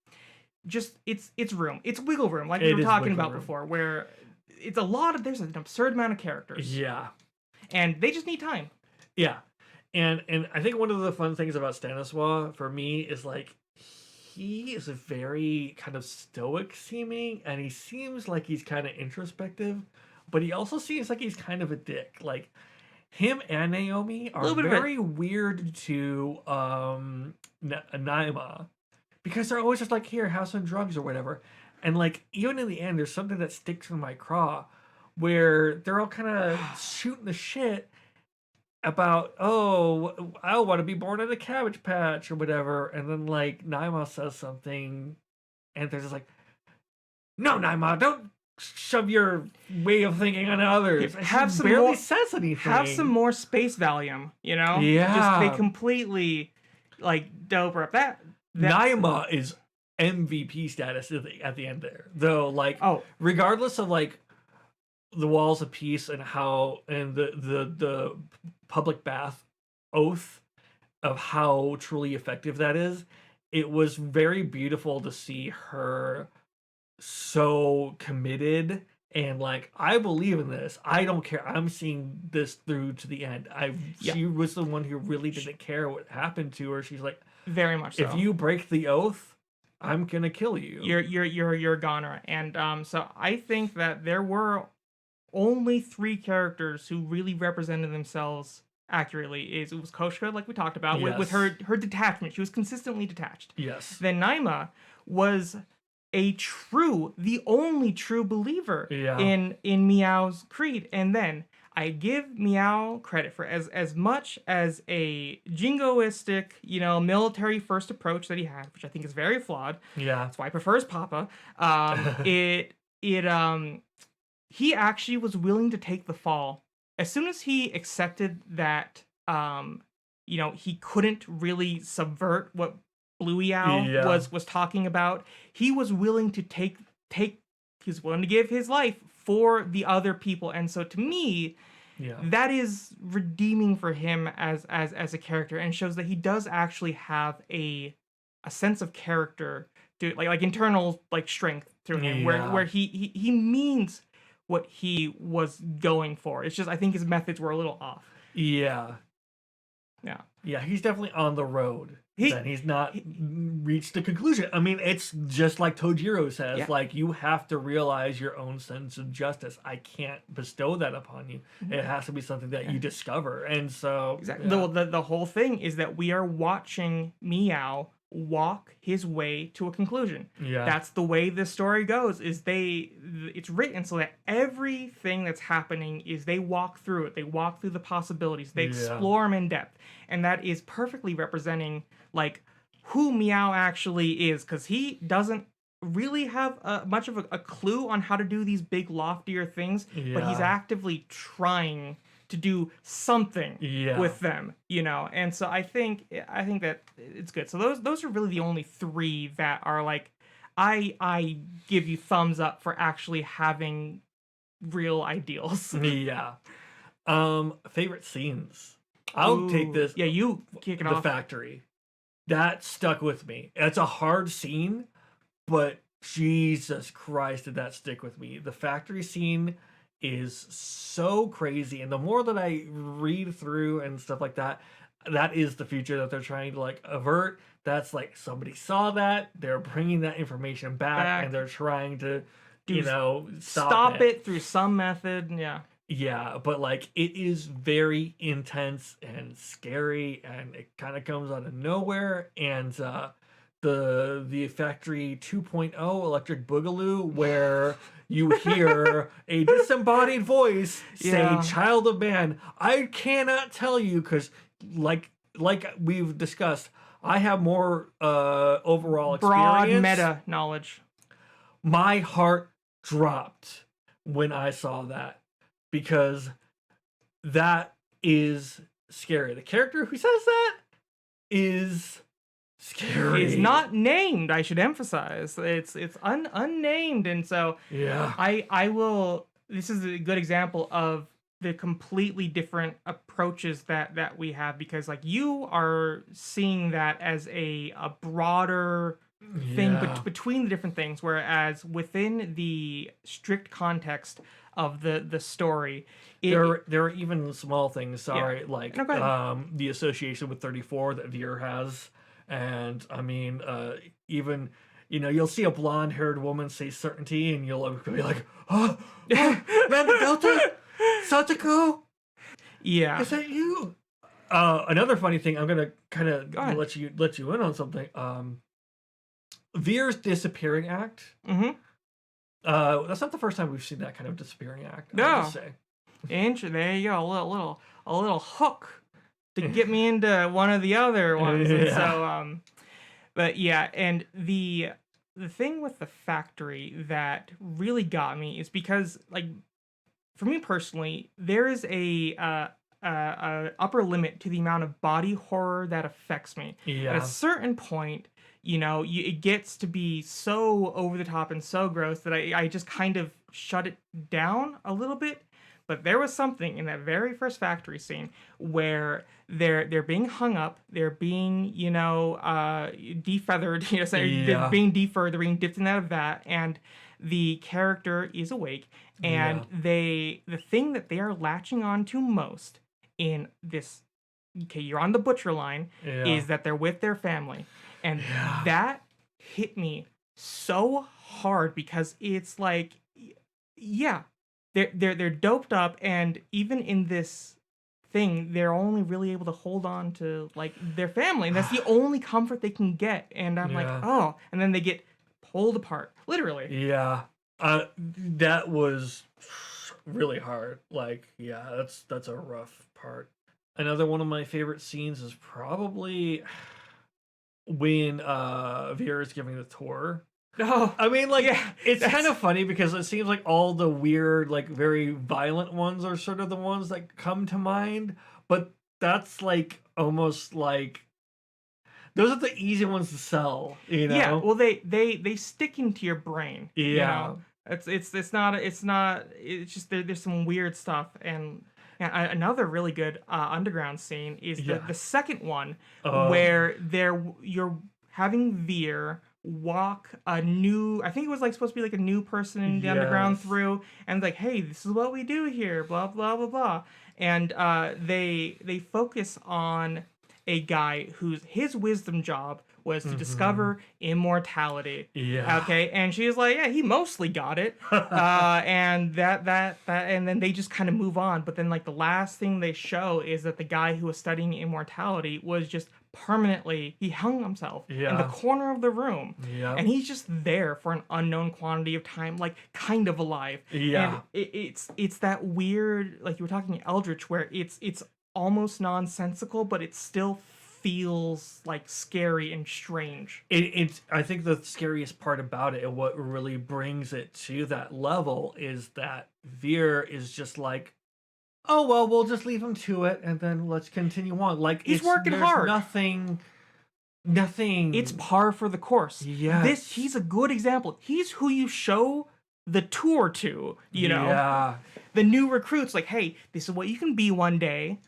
just it's room. It's wiggle room, like we It were is talking wiggle about room. before, where it's a lot of there's an absurd amount of characters. Yeah. And they just need time. Yeah. And I think one of the fun things about Stanisław for me is like he is a very kind of stoic seeming, and he seems like he's kind of introspective, but he also seems like he's kind of a dick. Like him and Naomi are very weird to Naima, because they're always just like, here, have some drugs or whatever. And like even in the end, there's something that sticks in my craw where they're all kind of shooting the shit about, oh, I want to be born in a cabbage patch or whatever, and then like Naima says something, and they're just like, no, Naima, don't shove your way of thinking on others. Have she some barely more, says anything. Have some more space Valium, you know? Yeah. Just they completely like dope her up. That Naima is MVP status at the end there, though. Like, regardless of like the walls of peace and how and the public bath oath of how truly effective that is, it was very beautiful to see her so committed and like, I believe in this, I don't care, I'm seeing this through to the end. She was the one who really didn't care what happened to her. She's like, very much so. If you break the oath, I'm gonna kill you. You're a goner. And so I think that there were only 3 characters who really represented themselves accurately. It was Koshka, like we talked about, with her detachment. She was consistently detached. Yes. Then Naima was the only true believer in Meow's creed. And then I give Meow credit for as much as a jingoistic, military first approach that he had, which I think is very flawed. Yeah. That's why I prefer his papa. He actually was willing to take the fall. As soon as he accepted that, he couldn't really subvert what Bluey Owl was talking about, he was willing to he was willing to give his life for the other people. And so to me, that is redeeming for him as a character, and shows that he does actually have a sense of character, to like internal like strength to him, where he means what he was going for. It's just I think his methods were a little off. Yeah, he's definitely on the road. He's not reached the conclusion. I mean, it's just like Tojiro says, like, you have to realize your own sense of justice. I can't bestow that upon you. It has to be something that you discover. And so exactly. The whole thing is that we are watching Meow walk his way to a conclusion. That's the way this story goes. It's written so that everything that's happening is they walk through it. They walk through the possibilities. They explore them in depth, and that is perfectly representing like who Meow actually is, because he doesn't really have much of a clue on how to do these big loftier things, but he's actively trying to do something with them, and so I think that it's good. So those are really the only 3 that are like, I give you thumbs up for actually having real ideals. Favorite scenes. I'll take this. Yeah, you kick it off. The factory. That stuck with me. It's a hard scene, but Jesus Christ, did that stick with me. The factory scene is so crazy, and the more that I read through and stuff like that, that is the future that they're trying to like avert. That's like somebody saw that, they're bringing that information back. And they're trying to stop it through some method. But like, it is very intense and scary, and it kind of comes out of nowhere. And the Factory 2.0 Electric Boogaloo, where you hear a disembodied voice say, "Child of man, I cannot tell you," because like we've discussed, I have more overall experience. Broad meta knowledge. My heart dropped when I saw that, because that is scary. The character who says that is scary. He's not named, I should emphasize. It's unnamed, and so I will. This is a good example of the completely different approaches that we have, because like you are seeing that as a broader thing Yeah. between the different things, whereas within the strict context of the story, There are even small things, sorry, like No, go ahead. the association with 34 that Veer has. And I mean, even, you'll see a blonde haired woman say certainty, and you'll be like, oh, Amanda Delta, Satoko, yeah. is that you? Another funny thing, I'm gonna kind of Go ahead. let you in on something. Veer's disappearing act. Mm-hmm. That's not the first time we've seen that kind of disappearing act. I No. have to say. There you go, a little hook to get me into one of the other ones. And so, but yeah, and the thing with the factory that really got me is because, like, for me personally, there is a upper limit to the amount of body horror that affects me. Yeah. At a certain point, it gets to be so over the top and so gross that I just kind of shut it down a little bit. But there was something in that very first factory scene where they're being hung up, they're being defeathered, they're being defurred, they're being dipped in that vat, and the character is awake, and the thing that they are latching on to most in this, okay, you're on the butcher line, is that they're with their family, and that hit me so hard, because it's like, yeah. They're doped up, and even in this thing, they're only really able to hold on to like their family, and that's the only comfort they can get. And I'm like, oh, and then they get pulled apart, literally. Yeah, that was really hard. Like, yeah, that's a rough part. Another one of my favorite scenes is probably when Vera is giving the tour. No, I mean, like, it's that's- kind of funny because it seems like all the weird, like, very violent ones are sort of the ones that come to mind, but that's like almost like those are the easy ones to sell, Yeah, well, they stick into your brain. Yeah. It's not it's just there's some weird stuff. And another really good underground scene is the second one, where you're having Veer walk a new, I think it was like supposed to be like a new person in the underground through, and like, hey, this is what we do here, blah blah blah blah. And they focus on a guy his wisdom job was to discover immortality. Yeah. Okay, and she's like, yeah, he mostly got it. And that and then they just kind of move on. But then like the last thing they show is that the guy who was studying immortality was just permanently, he hung himself in the corner of the room. Yeah. And he's just there for an unknown quantity of time, like kind of alive. Yeah. And it's that weird, like you were talking Eldritch, where it's almost nonsensical, but it still feels like scary and strange. It's I think the scariest part about it, and what really brings it to that level, is that Veer is just like, oh well, we'll just leave him to it, and then let's continue on. Like, he's working hard. Nothing. It's par for the course. Yes. He's a good example. He's who you show the tour to. The new recruits, like, hey, this is what you can be one day.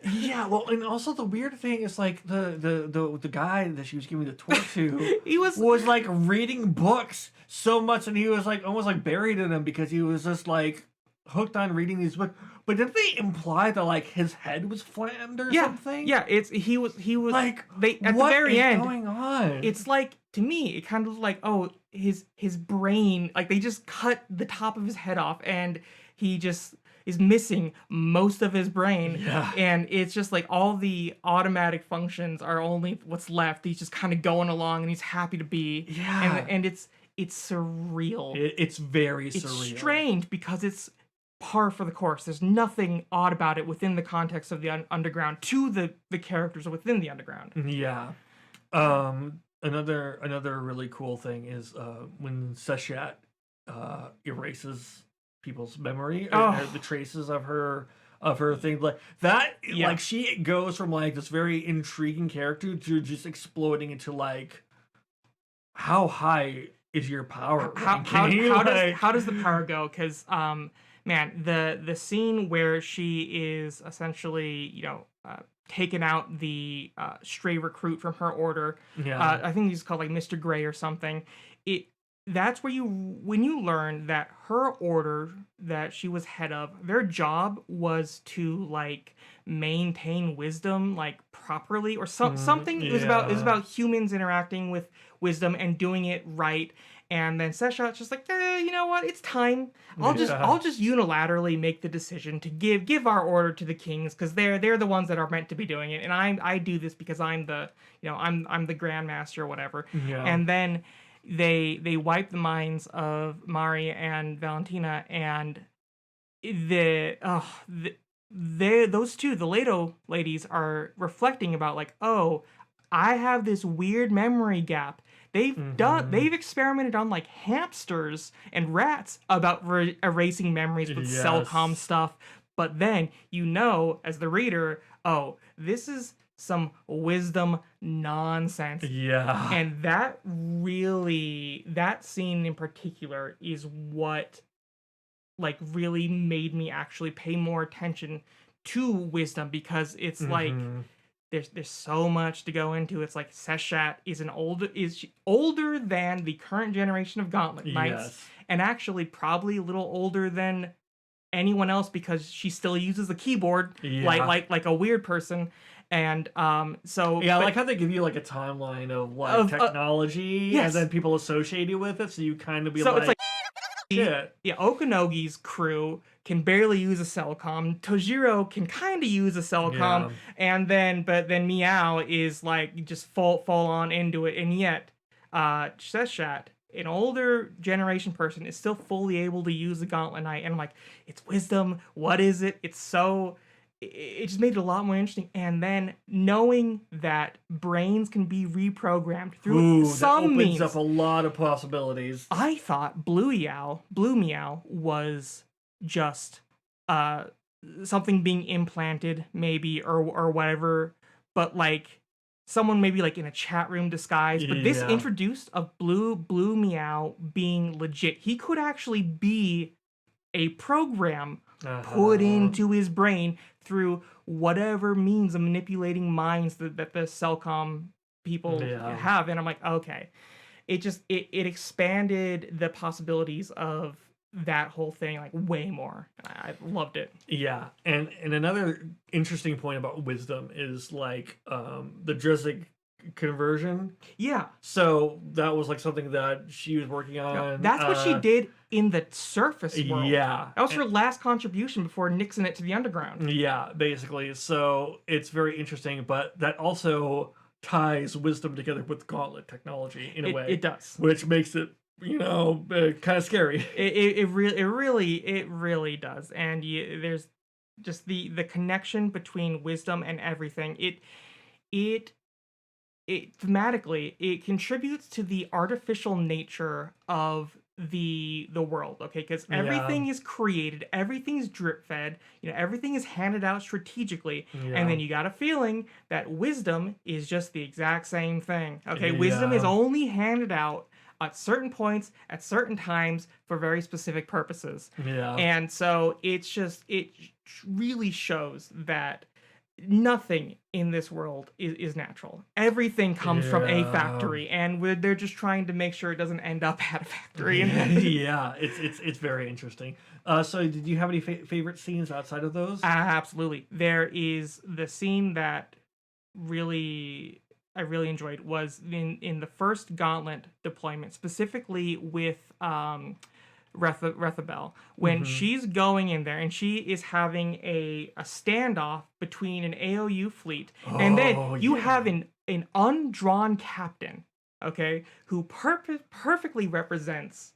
Yeah, well, and also the weird thing is like the guy that she was giving the tour to, he was like reading books so much, and he was like almost like buried in them because he was just like hooked on reading these books. But didn't they imply that like his head was flattened or something? Yeah, he was like, they at what the very is end going on? It's like, to me, it kind of like, oh, his brain, like they just cut the top of his head off, and he just is missing most of his brain. And it's just like all the automatic functions are only what's left. He's just kind of going along, and he's happy to be. And it's surreal. It's very surreal. It's strange because it's par for the course. There's nothing odd about it within the context of the underground to the characters within the underground. Yeah. Another really cool thing is when Seshat erases people's memory, or the traces of her thing, like that. Like, she goes from like this very intriguing character to just exploding into like, how high is your power? How does the power go? Because man, the scene where she is essentially, taken out the stray recruit from her order. Yeah. I think he's called like Mr. Gray or something. It That's where when you learn that her order that she was head of, their job was to like maintain wisdom like properly or something. It was about humans interacting with wisdom and doing it right. And then Seshat's just like, you know what? It's time. I'll just unilaterally make the decision to give our order to the kings because they're the ones that are meant to be doing it, and I do this because I'm I'm the grandmaster or whatever. Yeah. And then they wipe the minds of Mari and Valentina, and those two, the Leto ladies, are reflecting about like, oh, I have this weird memory gap. They've experimented on like hamsters and rats about erasing memories with selcom stuff, but then as the reader, oh, this is some wisdom nonsense. Yeah. And that scene in particular is what like really made me actually pay more attention to wisdom, because it's like there's so much to go into. It's like Seshat is older than the current generation of Gauntlet Knights, and actually probably a little older than anyone else because she still uses the keyboard like a weird person. And I like how they give you like a timeline of like technology and then people associate you with it, so you kind of be so like, it's like shit. Yeah, Okanogi's crew can barely use a selcom. Tojiro can kind of use a selcom, and then Meow is like just fall on into it, and yet Seshat, an older generation person, is still fully able to use the Gauntlet Knight, and I'm like, it's wisdom. What is it? It just made it a lot more interesting. And then knowing that brains can be reprogrammed through some means, that opens up a lot of possibilities. I thought Blue Meow was just something being implanted, maybe, or whatever, but like someone maybe like in a chat room disguise. But this introduced of Blue Meow being legit. He could actually be a program put into his brain through whatever means of manipulating minds that the Selcom people have. And I'm like, okay. It expanded the possibilities of that whole thing like way more. I loved it. Yeah. And another interesting point about wisdom is like the Drizzt conversion. Yeah. So that was like something that she was working on. That's what she did in the surface world. Yeah. That was her last contribution before nixing it to the underground. Yeah, basically. So it's very interesting, but that also ties wisdom together with gauntlet technology in a way. It does. Which makes it, kind of scary. It really does. And there's just the connection between wisdom and everything. It thematically, it contributes to the artificial nature of the world, okay? Because everything is created, everything's drip fed, everything is handed out strategically, and then you got a feeling that wisdom is just the exact same thing, okay? Wisdom is only handed out at certain points, at certain times, for very specific purposes. Yeah. And so it really shows that nothing in this world is natural. Everything comes from a factory, and they're just trying to make sure it doesn't end up at a factory. Yeah, it's very interesting. So did you have any favorite scenes outside of those? Absolutely. There is the scene that I really enjoyed was in the first Gauntlet deployment, specifically with Rethabel, when she's going in there and she is having a standoff between an AOU fleet, and then you have an undrawn captain, okay, who perfectly represents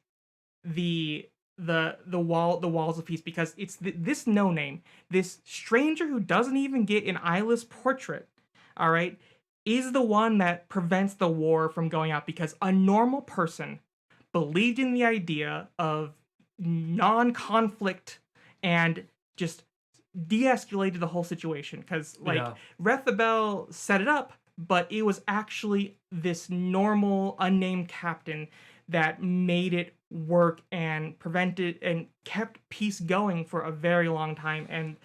the walls of peace, because it's this no-name, this stranger who doesn't even get an eyeless portrait, all right, is the one that prevents the war from going out, because a normal person believed in the idea of non-conflict and just de-escalated the whole situation, because Rethabel set it up, but it was actually this normal unnamed captain that made it work and prevented and kept peace going for a very long time. And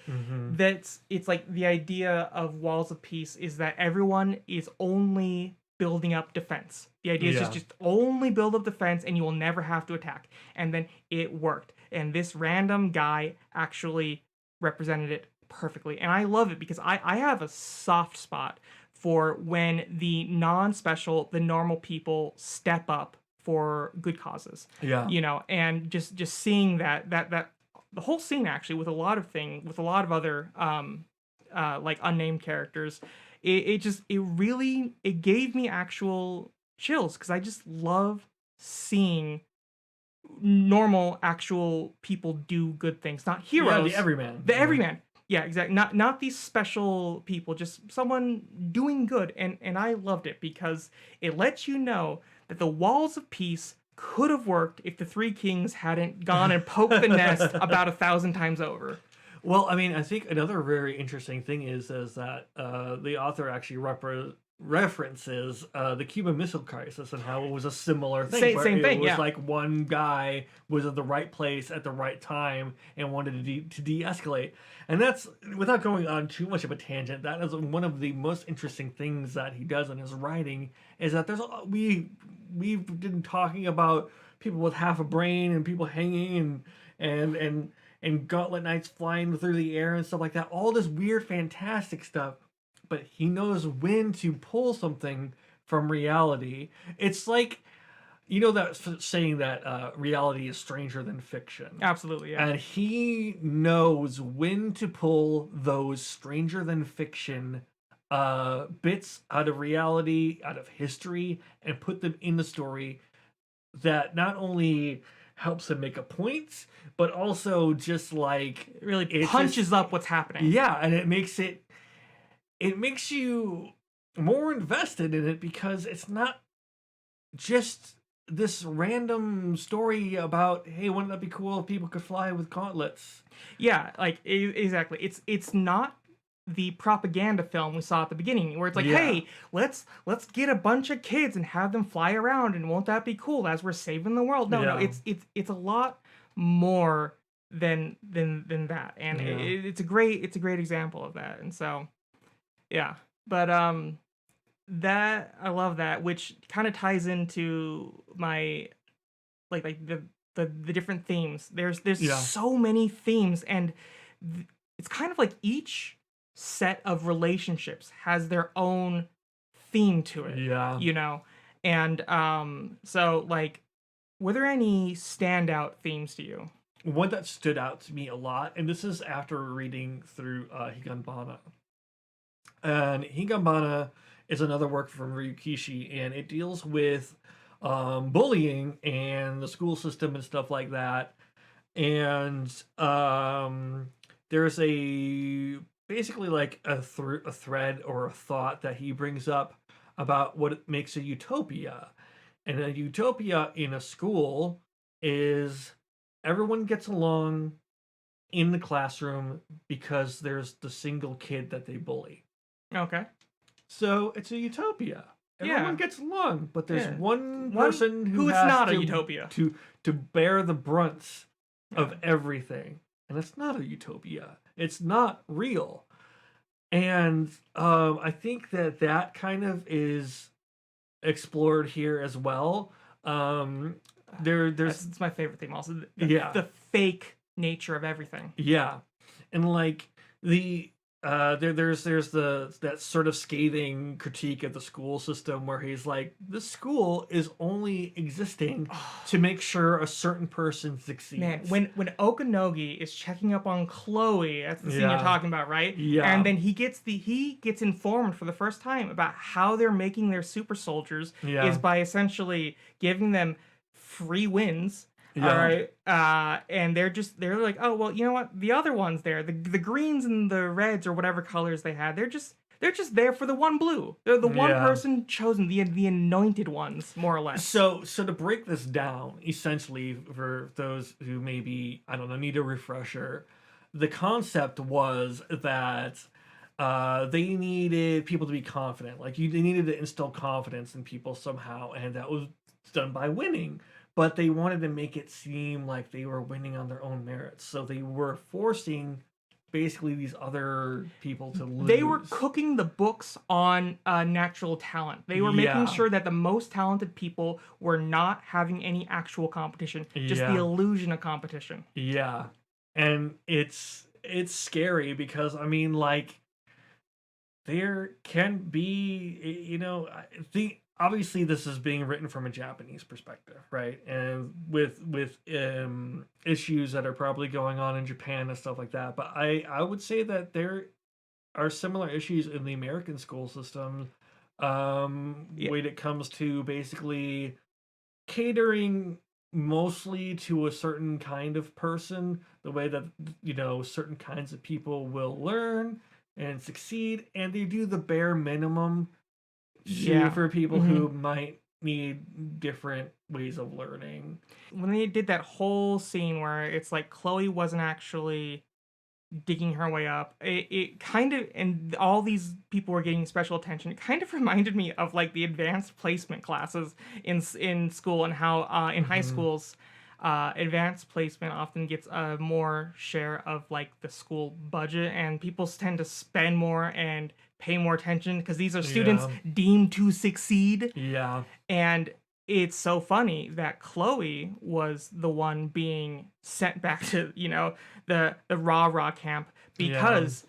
it's like the idea of walls of peace is that everyone is only building up defense. The idea is just only build up defense and you will never have to attack. And then it worked. And this random guy actually represented it perfectly. And I love it because I have a soft spot for when the non-special, the normal people step up for good causes. Yeah. You know, and just seeing that the whole scene actually with a lot of other like unnamed characters, it gave me actual chills because I just love seeing normal actual people do good things, not heroes. Yeah, the everyman. The everyman. Yeah, exactly. Not these special people, just someone doing good. And I loved it because it lets you know that the walls of peace could have worked if the three kings hadn't gone and poked the nest about 1,000 times over. Well, I mean, I think another very interesting thing is that the author actually references the Cuban Missile Crisis and how it was a similar thing. Same thing, It was yeah. like one guy was at the right place at the right time and wanted to de-escalate. And that's, without going on too much of a tangent, that is one of the most interesting things that he does in his writing, is that we've been talking about people with half a brain and people hanging and gauntlet knights flying through the air and stuff like that. All this weird, fantastic stuff. But he knows when to pull something from reality. It's like, you know, that saying that reality is stranger than fiction. Absolutely, yeah. And he knows when to pull those stranger than fiction bits out of reality, out of history, and put them in the story that not only helps him make a point, but also just like It really punches up what's happening. Yeah, and it makes you more invested in it because it's not just this random story about, hey, wouldn't that be cool if people could fly with gauntlets? Yeah, like exactly. It's not the propaganda film we saw at the beginning where it's like, hey, let's get a bunch of kids and have them fly around and won't that be cool as we're saving the world? No, it's a lot more than that. And it's a great example of that. And so yeah. But that I love that, which kind of ties into my like the different themes. There's so many themes, and it's kind of like each set of relationships has their own theme to it. Yeah. You know? And so like, were there any standout themes to you? One that stood out to me a lot, and this is after reading through Higanbana. And Higanbana is another work from Ryukishi, and it deals with bullying and the school system and stuff like that. And there's basically like a thread or a thought that he brings up about what it makes a utopia. And a utopia in a school is everyone gets along in the classroom because there's the single kid that they bully. Okay. So it's a utopia. Everyone gets along, but there's one person who is has not to, a utopia to bear the brunt of everything, and it's not a utopia. It's not real, and I think that kind of is explored here as well. It's my favorite theme also. The fake nature of everything. Yeah, and like there's that sort of scathing critique of the school system where he's like, this school is only existing to make sure a certain person succeeds. Man, when Okanogi is checking up on Chloe, that's the scene you're talking about, right? Yeah. And then he gets informed for the first time about how they're making their super soldiers is by essentially giving them free wins. Yeah. All right. And they're like, oh well, you know what? The other ones there, the greens and the reds or whatever colors they had, they're just there for the one blue. They're the one person chosen, the anointed ones, more or less. So to break this down, essentially for those who maybe, I don't know, need a refresher, the concept was that they needed people to be confident. Like they needed to instill confidence in people somehow, and that was done by winning. but they wanted to make it seem like they were winning on their own merits. So they were forcing basically these other people to lose. They were cooking the books on natural talent. They were making sure that the most talented people were not having any actual competition, just the illusion of competition. Yeah. And it's scary because, I mean, like, there can be, you know, obviously this is being written from a Japanese perspective, right? And with issues that are probably going on in Japan and stuff like that. But I would say that there are similar issues in the American school system, when it comes to basically catering mostly to a certain kind of person, the way that, you know, certain kinds of people will learn and succeed, and they do the bare minimum for people who might need different ways of learning. When they did that whole scene where it's like Chloe wasn't actually digging her way up, it kind of, and all these people were getting special attention. It kind of reminded me of like the advanced placement classes in school, and how in high schools advanced placement often gets a more share of like the school budget, and people tend to spend more and pay more attention because these are students deemed to succeed. And it's so funny that Chloe was the one being sent back to, you know, the rah-rah camp, because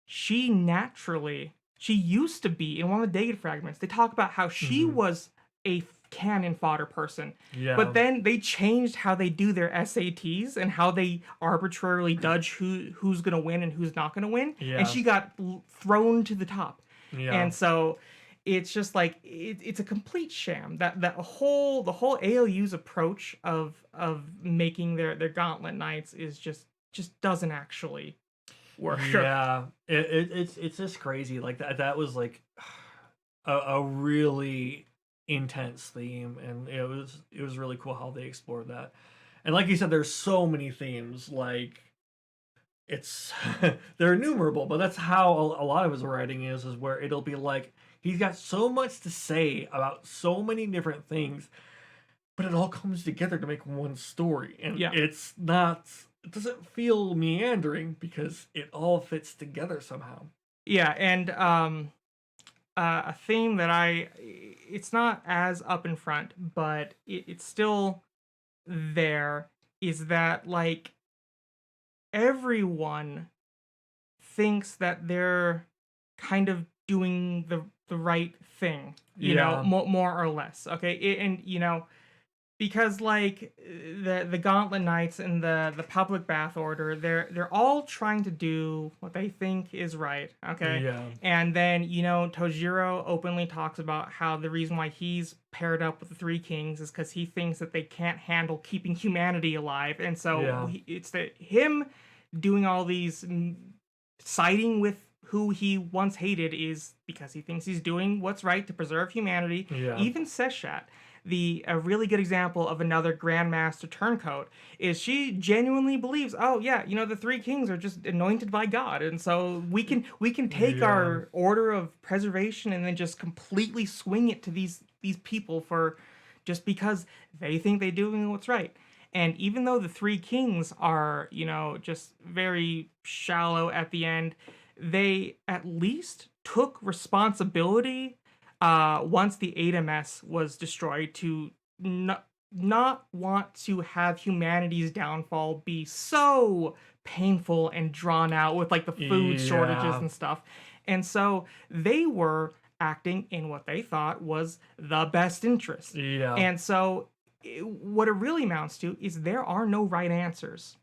she used to be in one of the Dated Fragments. They talk about how she was a cannon fodder person. But then they changed how they do their SATs and how they arbitrarily judge who's going to win and who's not going to win. And she got thrown to the top. And so it's just like it's a complete sham. The whole ALU's approach of making their Gauntlet Knights is just doesn't actually work. It's just crazy. Like that was like a really intense theme, and it was really cool how they explored that. And like you said, there's so many themes. Like, it's they're innumerable, but that's how a lot of his writing is where it'll be like he's got so much to say about so many different things, but it all comes together to make one story. And it doesn't feel meandering because it all fits together somehow. And a theme that it's not as up in front, but it's still there, is that like everyone thinks that they're kind of doing the right thing, you know, more or less. Okay. And you know, because like the Gauntlet Knights and the Public Bath Order, they're all trying to do what they think is right, okay? And then, you know, Tojiro openly talks about how the reason why he's paired up with the Three Kings is because he thinks that they can't handle keeping humanity alive, and so it's him doing all these, siding with who he once hated, is because he thinks he's doing what's right to preserve humanity. Even Seshat, a really good example of another Grandmaster turncoat, is she genuinely believes, oh yeah, you know, the Three Kings are just anointed by God, and so we can take our order of preservation and then just completely swing it to these people for just because they think they're doing what's right. And even though the Three Kings are, you know, just very shallow at the end, they at least took responsibility once the 8MS was destroyed to not want to have humanity's downfall be so painful and drawn out with like the food shortages and stuff. And so they were acting in what they thought was the best interest. And so what it really amounts to is there are no right answers.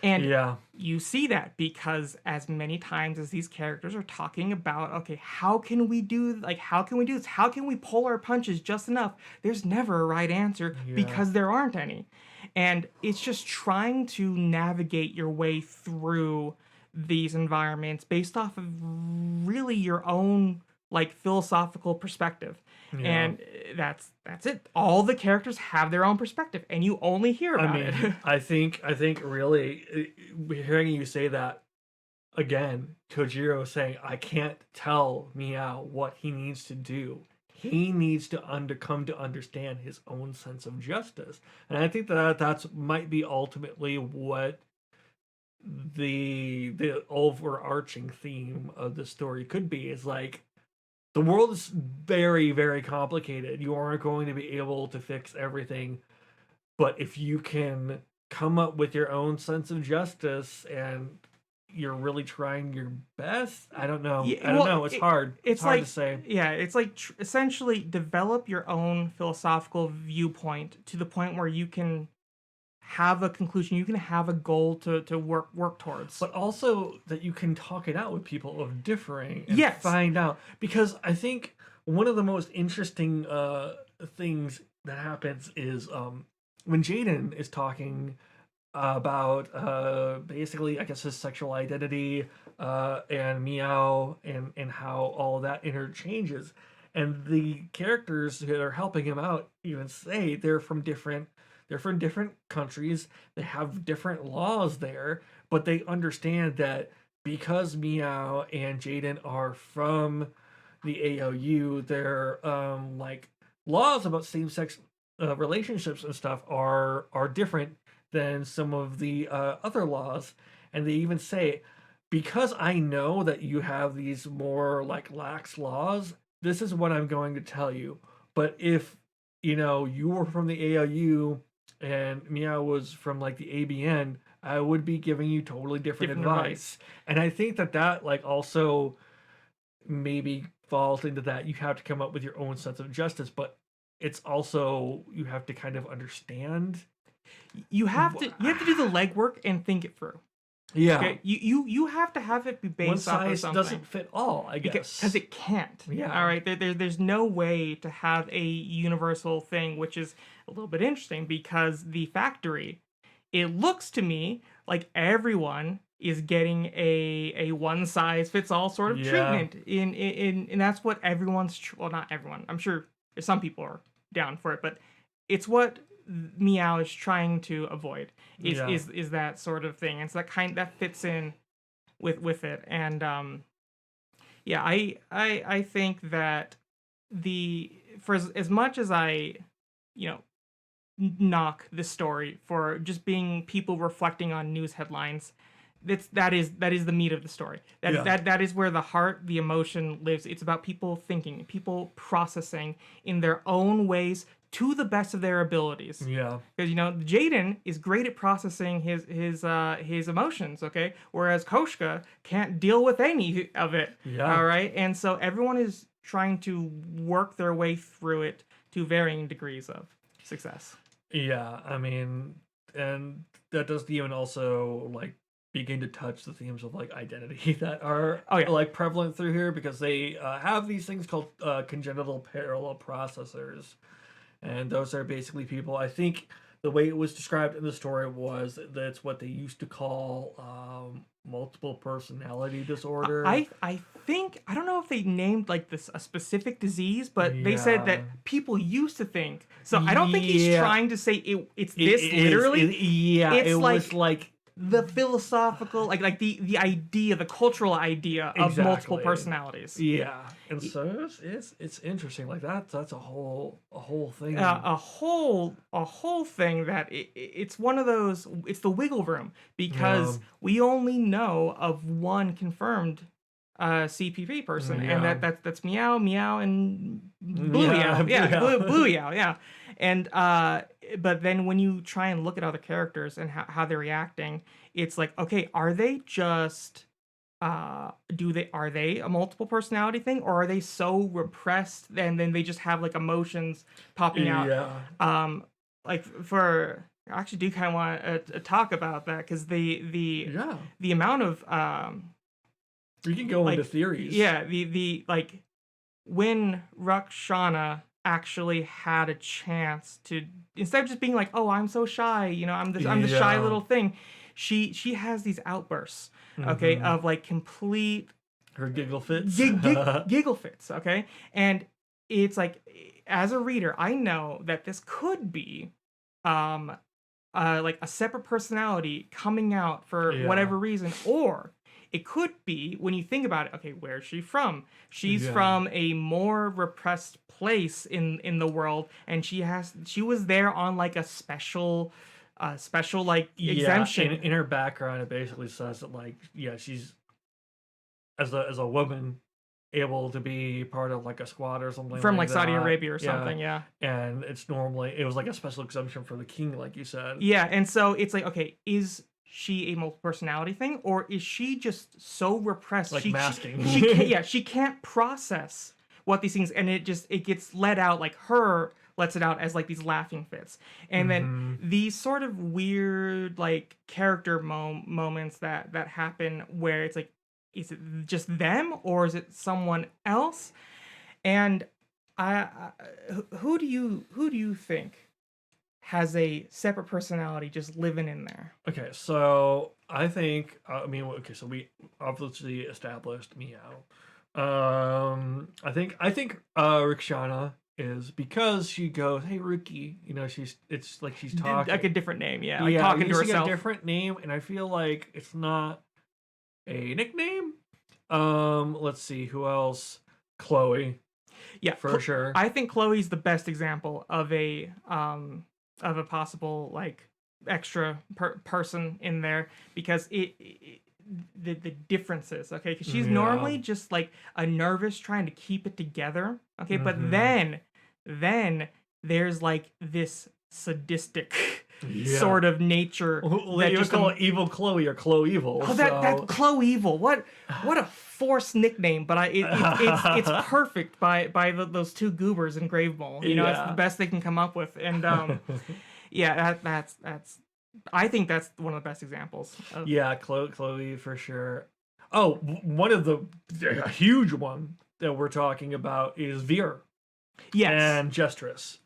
And you see that because as many times as these characters are talking about, okay, how can we do this? How can we pull our punches just enough? There's never a right answer because there aren't any. And it's just trying to navigate your way through these environments based off of really your own like philosophical perspective. And that's it. All the characters have their own perspective, and you only hear about it. I think really hearing you say that again, Kojiro saying, I can't tell Meow what he needs to do. he needs to come to understand his own sense of justice. And I think that that's might be ultimately what the overarching theme of the story could be, is like, the world is very, very complicated. You aren't going to be able to fix everything, but if you can come up with your own sense of justice and you're really trying your best, I don't know. Yeah, I don't well, know. It's hard. It's hard like, to say. yeah, it's like essentially develop your own philosophical viewpoint to the point where you can have a conclusion, you can have a goal to work towards. But also that you can talk it out with people of differing and Yes. find out. Because I think one of the most interesting things that happens is when Jaden is talking about basically, I guess, his sexual identity and Meow and how all that interchanges. And the characters that are helping him out even say they're from different countries. They have different laws there, but they understand that because Meow and Jaden are from the AOU, their like laws about same-sex relationships and stuff are different than some of the other laws. And they even say, because I know that you have these more like lax laws, this is what I'm going to tell you. But if you were from the AOU and Meow was from like the ABN, I would be giving you totally different advice. And I think that like also maybe falls into that. You have to come up with your own sense of justice, but it's also, you have to kind of understand. You have to do the legwork and think it through. Yeah. Okay? You have to have it be based off of something. One size doesn't fit all, I guess. Because it can't. Yeah. All right. There's no way to have a universal thing, which is a little bit interesting because the factory, it looks to me like everyone is getting a one size fits all sort of treatment and that's what everyone's well, not everyone. I'm sure some people are down for it, but it's what Meow is trying to avoid is that sort of thing. And so that fits in with it. And I think that for as much as I knock the story for just being people reflecting on news headlines, that is the meat of the story. That is where the heart, the emotion lives. It's about people thinking, people processing in their own ways to the best of their abilities. Yeah. Because Jaden is great at processing his emotions, okay? Whereas Koshka can't deal with any of it. Yeah. All right? And so everyone is trying to work their way through it to varying degrees of success. Yeah, I mean, and that doesn't even also like begin to touch the themes of like identity that are like prevalent through here, because they have these things called congenital parallel processors, and those are basically people. I think the way it was described in the story was that's what they used to call multiple personality disorder. I think, I don't know if they named like this a specific disease, but they said that people used to think. So I don't think he's trying to say it's this literally. It's it was like the philosophical, like the idea, the cultural idea of multiple personalities. Yeah, and so it's interesting. Like that's a whole thing. A whole thing that it's one of those. It's the wiggle room, because we only know of one confirmed CPP person, and that's Meow, and Blue Meow. Blue Meow, yeah. And but then when you try and look at other characters and how they're reacting, it's like, okay, are they just are they a multiple personality thing, or are they so repressed and then they just have like emotions popping out? Like I actually do kind of want to talk about that, because the amount of we can go into theories. Yeah, the like when Rakshana actually had a chance to, instead of just being like, oh, I'm so shy, I'm the shy little thing, she has these outbursts, okay, of like complete her giggle fits. Giggle fits, okay? And it's like, as a reader, I know that this could be like a separate personality coming out for whatever reason, or it could be, when you think about it, okay, where's she from? She's Yeah. from a more repressed place in the world, and she was there on like a special like exemption. In her background, it basically says that like she's as a woman able to be part of like a squad or something From like like Saudi that. Arabia or something, yeah. And it was like a special exemption for the king, like you said. Yeah, and so it's like, okay, is she a multiple personality thing, or is she just so repressed, Like masking. she can't process what these things, and it gets let out, like her lets it out as like these laughing fits, and then these sort of weird like character moments that happen where it's like, is it just them or is it someone else? And who do you think has a separate personality just living in there? Okay, so I think so we obviously established Meow. I think Rikshana is, because she goes, "Hey, Rookie," it's like she's talking Like a different name, yeah, like talking to herself. A different name, and I feel like it's not a nickname. Let's see who else. Chloe. Yeah, for sure. I think Chloe's the best example of a possible like extra person in there, because the differences, okay, because she's normally just like a nervous trying to keep it together, okay, but then there's like this sadistic sort of nature. That you call it Evil Chloe or Chloe Evil. Oh, that Chloe Evil. What a forced nickname, but it's perfect by those two goobers in Grave Mole. It's the best they can come up with, and that's I think that's one of the best examples. Chloe for sure. Oh, one of a huge one that we're talking about is Veer. Yes. And Jestress.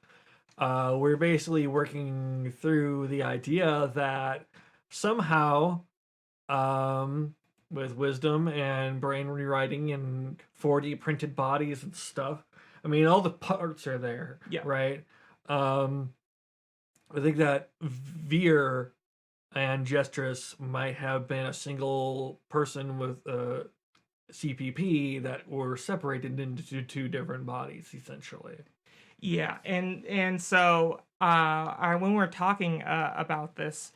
We're basically working through the idea that somehow, with wisdom and brain rewriting and 4D printed bodies and stuff, I mean, all the parts are there, right? I think that Veer and Jestress might have been a single person with CPP that were separated into two different bodies, essentially. Yeah, and so when we're talking about this,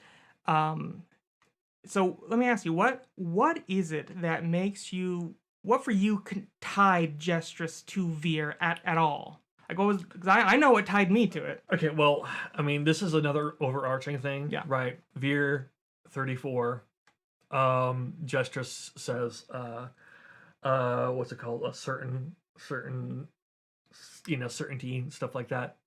so let me ask you, what is it that makes you, what for you tied Jestress to Veer at all? Like, what was, because I know what tied me to it. Okay, well, I mean, this is another overarching thing, right? Veer 34, Jestress says, what's it called? A certain certainty and stuff like that.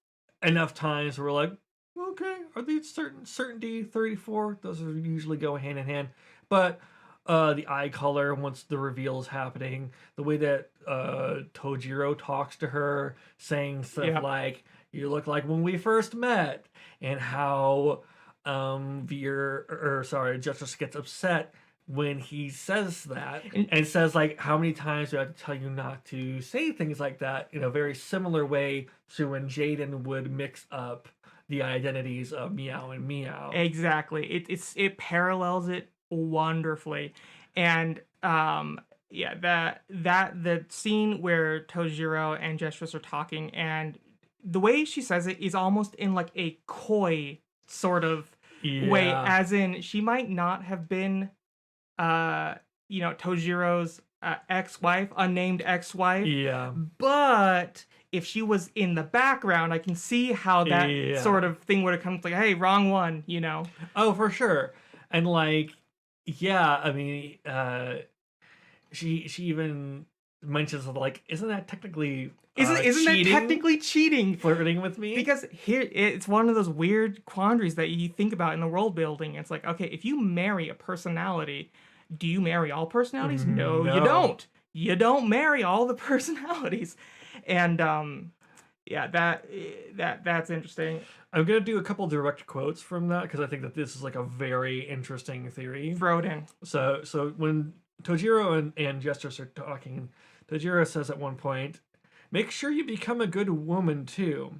Enough times we're like, okay, are these certainty 34? Those are usually go hand in hand. But the eye color, once the reveal is happening, the way that Tojiro talks to her, saying stuff like, "You look like when we first met," and how Justice gets upset when he says that, and says like, "How many times do I have to tell you not to say things like that?" In a very similar way to when Jaden would mix up the identities of Meow and Meow. Exactly. It parallels it wonderfully. And that the scene where Tojiro and Jestress are talking, and the way she says it is almost in like a coy sort of way, as in she might not have been Tojiro's ex-wife, unnamed ex-wife. Yeah. But if she was in the background, I can see how that sort of thing would have come to like, hey, wrong one, Oh, for sure. And like, I mean, she even mentions like, isn't that technically isn't that technically cheating? Flirting with me? Because here it's one of those weird quandaries that you think about in the world building. It's like, okay, if you marry a personality, do you marry all personalities? No, you don't. You don't marry all the personalities. And that's interesting. I'm gonna do a couple direct quotes from that because I think that this is like a very interesting theory. Throw it in. So when Tojiro and Jestress are talking, Tojiro says at one point, "Make sure you become a good woman too.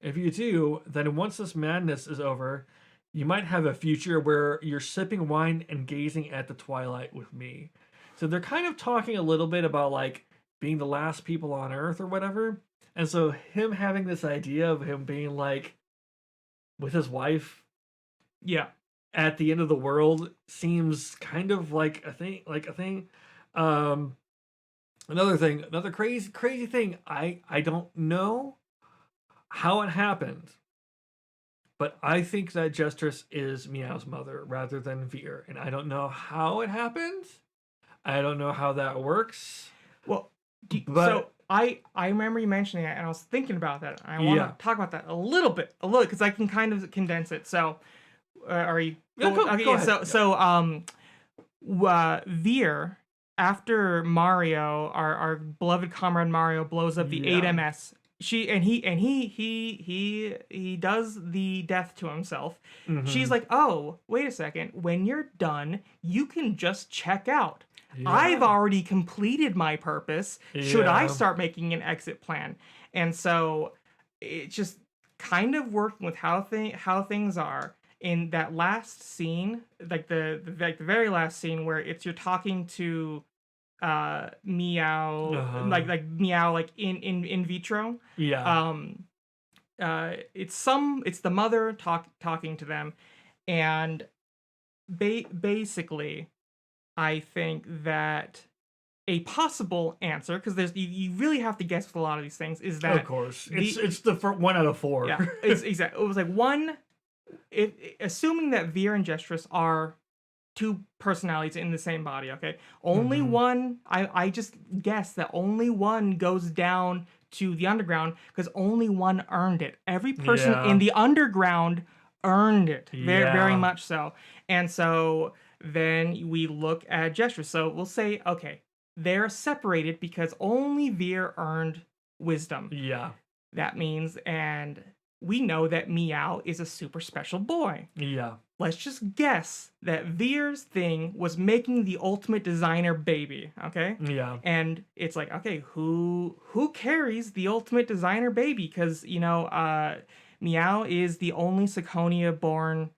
If you do, then once this madness is over, you might have a future where you're sipping wine and gazing at the twilight with me." So they're kind of talking a little bit about like being the last people on Earth or whatever. And so him having this idea of him being like with his wife Yeah. at the end of the world seems kind of like a thing. Another crazy thing. I don't know how it happened, but I think that Jestress is Meow's mother rather than Veer, and I don't know how it happened. I don't know how that works. Well, but so I remember you mentioning it, and I was thinking about that. And I want to talk about that a little bit, because I can kind of condense it. So, are you? Yeah, go ahead. Veer, after Mario, our beloved comrade Mario, blows up the 8MS. He does the death to himself. Mhm. She's like, "Oh, wait a second. When you're done, you can just check out. Yeah. I've already completed my purpose. Should I Yeah. start making an exit plan?" And so it's just kind of working with how things are in that last scene, like the very last scene where you're talking to Meow, like Meow, like in vitro. Yeah. It's the mother talking to them, and basically, I think that a possible answer, because you really have to guess with a lot of these things, is that Of course it's the 1 out of 4. yeah, it's exactly. It was like one. Assuming that Veer and Jestress are two personalities in the same body, okay? Only one, I just guess that only one goes down to the underground because only one earned it. Every person in the underground earned it, very much so. And so then we look at Jestress. So we'll say, okay, they're separated because only Veer earned wisdom. Yeah. That means, and we know that Meow is a super special boy. Yeah. Let's just guess that Veer's thing was making the ultimate designer baby, okay? Yeah. And it's like, okay, who carries the ultimate designer baby? Because, Meow is the only Ciconia born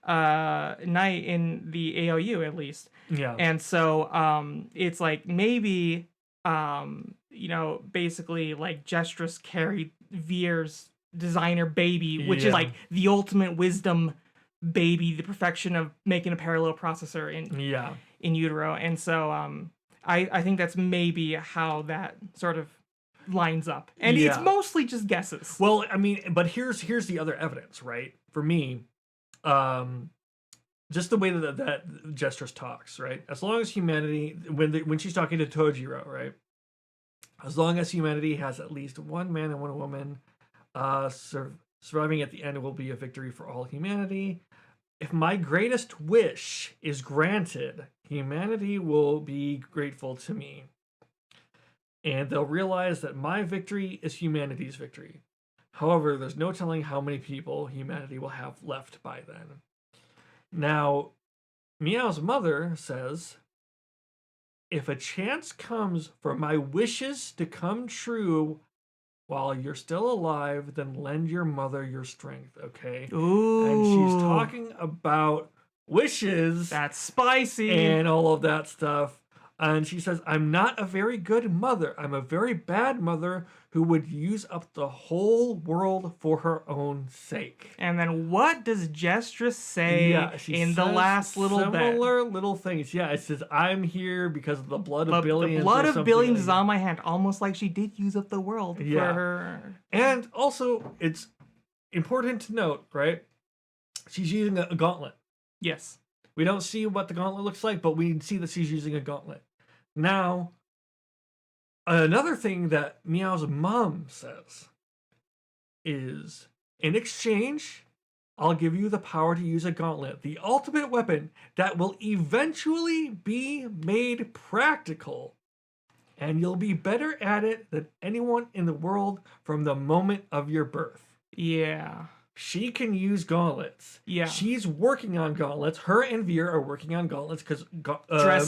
knight in the AOU, at least. Yeah. And so it's like maybe basically like Jestress carried Veer's designer baby, which is like the ultimate wisdom baby, the perfection of making a parallel processor in utero. And so I think that's maybe how that sort of lines up. And it's mostly just guesses. Well, I mean, but here's the other evidence, right? For me, just the way that Jestress talks, right? As long as humanity, when she's talking to Tojiro, right? As long as humanity has at least one man and one woman, surviving at the end will be a victory for all humanity. If my greatest wish is granted, humanity will be grateful to me. And they'll realize that my victory is humanity's victory. However, there's no telling how many people humanity will have left by then. Now, Meow's mother says, if a chance comes for my wishes to come true while you're still alive, then lend your mother your strength, okay? Ooh. And she's talking about wishes. That's spicy. And all of that stuff. And she says, I'm not a very good mother. I'm a very bad mother who would use up the whole world for her own sake. And then what does Jestress say in the last little bit? Similar little things. Yeah, it says, I'm here because of the blood of billions. The blood of billions is on my hand. Almost like she did use up the world for her. And also, it's important to note, right? She's using a gauntlet. Yes. We don't see what the gauntlet looks like, but we see that she's using a gauntlet. Now, another thing that Meow's mom says is, in exchange, I'll give you the power to use a gauntlet, the ultimate weapon that will eventually be made practical. And you'll be better at it than anyone in the world from the moment of your birth. Yeah. she can use gauntlets. Yeah. She's working on gauntlets. Her and Veer are working on gauntlets because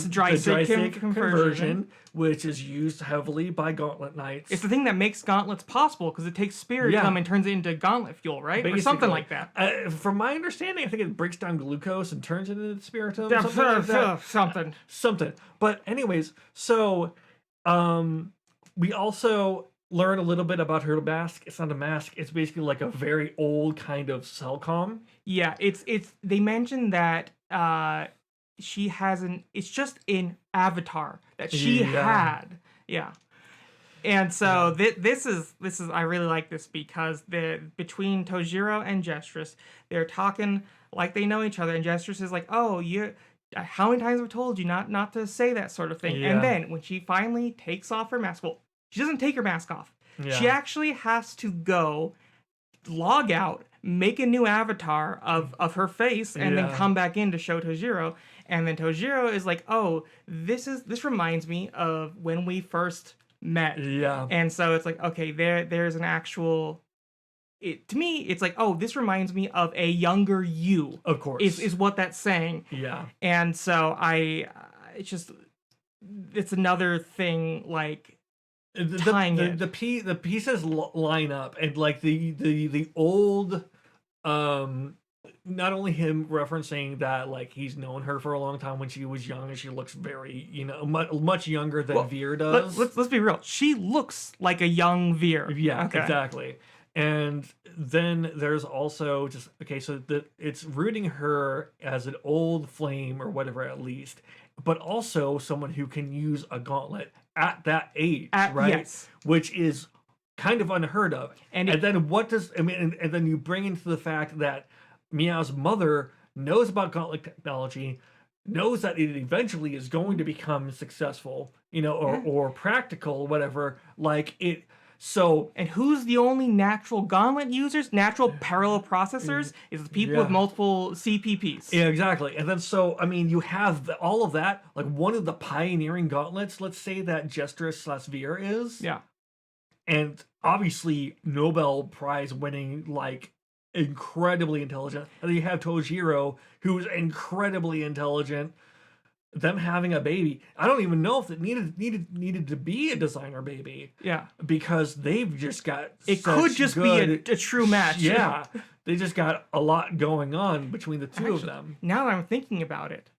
Dry Sig conversion, which is used heavily by gauntlet knights. It's the thing that makes gauntlets possible because it takes spiritum and turns it into gauntlet fuel, right? Basically. Or something like that. From my understanding, I think it breaks down glucose and turns it into spiritum. Something. But anyways, so we also learn a little bit about her mask. It's not a mask. It's basically like a very old kind of selcom. Yeah, it's. They mentioned that she has it's just an avatar that she had. Yeah. And so this is I really like this because between Tojiro and Jestrus, they're talking like they know each other, and Jestrus is like, "Oh, how many times have I told you not to say that sort of thing?" Yeah. And then when she finally takes off her mask, well, she doesn't take her mask off. Yeah. She actually has to go log out, make a new avatar of her face, and then come back in to show Tojiro. And then Tojiro is like, "Oh, this reminds me of when we first met." Yeah. And so it's like, okay, there's an actual. To me, it's like, oh, this reminds me of a younger you. Of course, is what that's saying. Yeah. And so it's another thing like. The pieces line up, and like the old not only him referencing that like he's known her for a long time when she was young and she looks very much younger than Veer does. Let's be real, she looks like a young Veer. Yeah, okay. Exactly. And then there's also just so it's rooting her as an old flame or whatever at least, but also someone who can use a gauntlet at that age, right? Yes. Which is kind of unheard of. And then and then you bring into the fact that Meow's mother knows about gauntlet technology, knows that it eventually is going to become successful, or practical or whatever. Like it. So, and who's the only natural gauntlet users? Natural parallel processors is the people with multiple CPPs. Yeah, exactly. And then you have all of that. Like one of the pioneering gauntlets, let's say that Jestrus/Veer is. Yeah. And obviously Nobel Prize winning, like incredibly intelligent. And then you have Tojiro, who's incredibly intelligent. Them having a baby, I don't even know if it needed to be a designer baby. Yeah, because they've just got. It could just be a true match. Yeah, they just got a lot going on between the two of them. Now that I'm thinking about it,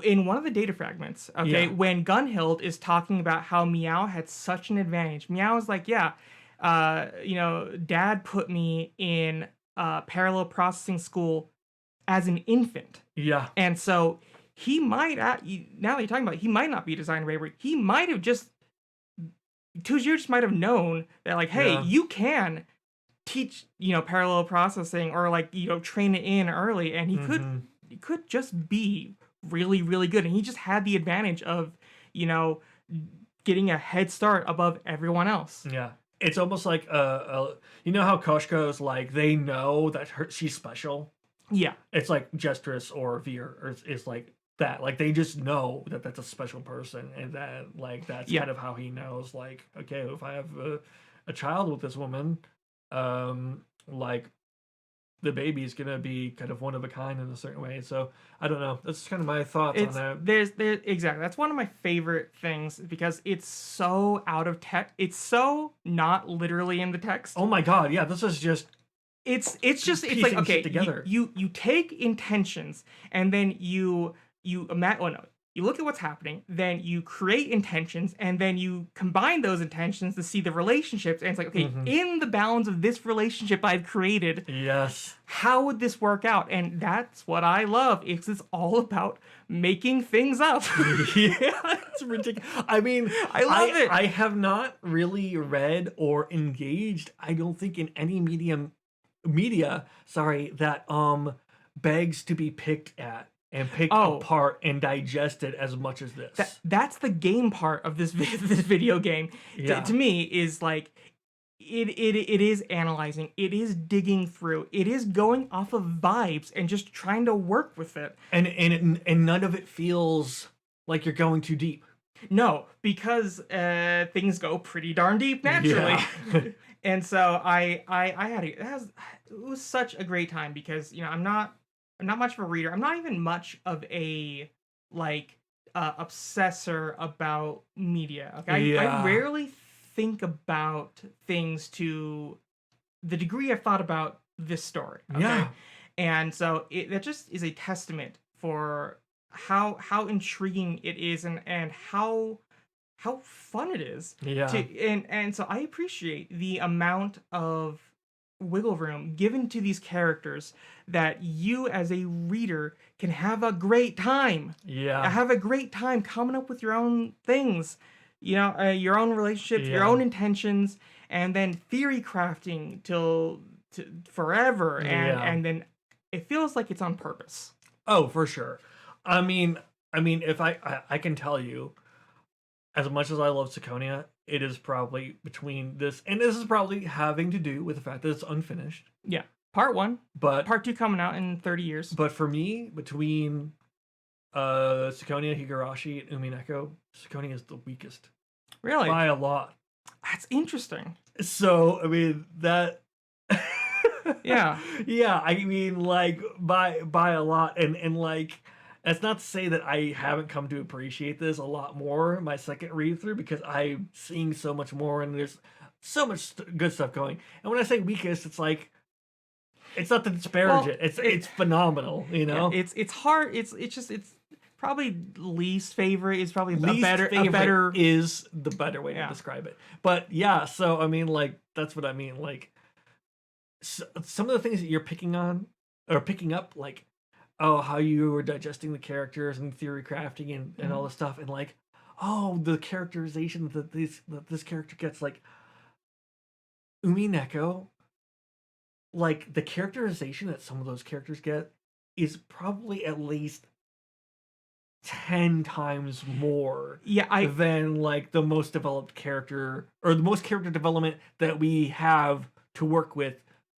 in one of the data fragments, when Gunhild is talking about how Meow had such an advantage, Meow is like, Dad put me in parallel processing school as an infant. Yeah, and so. He might, now that you're talking about it, he might not be a designer baby. He might have Tojiro just might have known that, like, hey, you can teach, parallel processing or, like, train it in early. And he could just be really, really good. And he just had the advantage of, getting a head start above everyone else. Yeah. It's almost like, how Koshko's, like, they know that she's special. Yeah. It's like Jestrus or Veer is like, that like they just know that that's a special person, and that like that's kind of how he knows, like, okay, if I have a child with this woman, like the baby is gonna be kind of one of a kind in a certain way. So I don't know, that's kind of my thoughts on that. There's exactly, that's one of my favorite things because it's so out of text, it's so not literally in the text. Oh my god, yeah, this is just it's like, okay, together. You take intentions and then you look at what's happening, then you create intentions, and then you combine those intentions to see the relationships, and it's like, okay, in the bounds of this relationship I've created, how would this work out? And that's what I love. It's all about making things up. Yeah, it's ridiculous. I mean, I love it. I have not really read or engaged, I don't think, in any media that begs to be picked at and picked apart and digested as much as this. That's the game part of this video game. Yeah. To me, is like it is analyzing, it is digging through, it is going off of vibes and just trying to work with it. And none of it feels like you're going too deep. No, because things go pretty darn deep naturally. Yeah. And so I had it was such a great time because I'm not much of a reader. I'm not even much of a like obsessor about media. Okay, I Yeah. rarely think about things to the degree I've thought about this story. Okay, Yeah. and so that just is a testament for how intriguing it is and how fun it is Yeah. and so I appreciate the amount of wiggle room given to these characters that you as a reader can have a great time. Yeah. Have a great time coming up with your own things, your own relationships, your Yeah. own intentions, and then theory crafting forever, Yeah. and then it feels like it's on purpose. Oh, for sure. I mean, if I can tell you, as much as I love Ciconia, it is probably between this, and this is probably having to do with the fact that it's unfinished. Yeah, part one, But part two coming out in 30 years. but for me, between Ciconia, Higurashi, and Umineko, Ciconia is the weakest Really, by a lot. that's interesting. So I mean that. Yeah. Yeah, I mean like by a lot, and like that's not to say that I haven't come to appreciate this a lot more my second read through, because I'm seeing so much more and there's so much good stuff going. And when I say weakest, it's like it's not to disparage Well, it. It's phenomenal, you know. it's hard. It's probably least favorite is probably Least a favorite better. is the better way Yeah. to describe it. But yeah, so I mean like that's what I mean. Like some of the things that you're picking on or picking up, like oh how you were digesting the characters and theory crafting and all this stuff, and like oh the characterization that this character gets, like Umineko, like the characterization that some of those characters get is probably at least 10 times more Yeah, I than like the most developed character or the most character development that we have to work with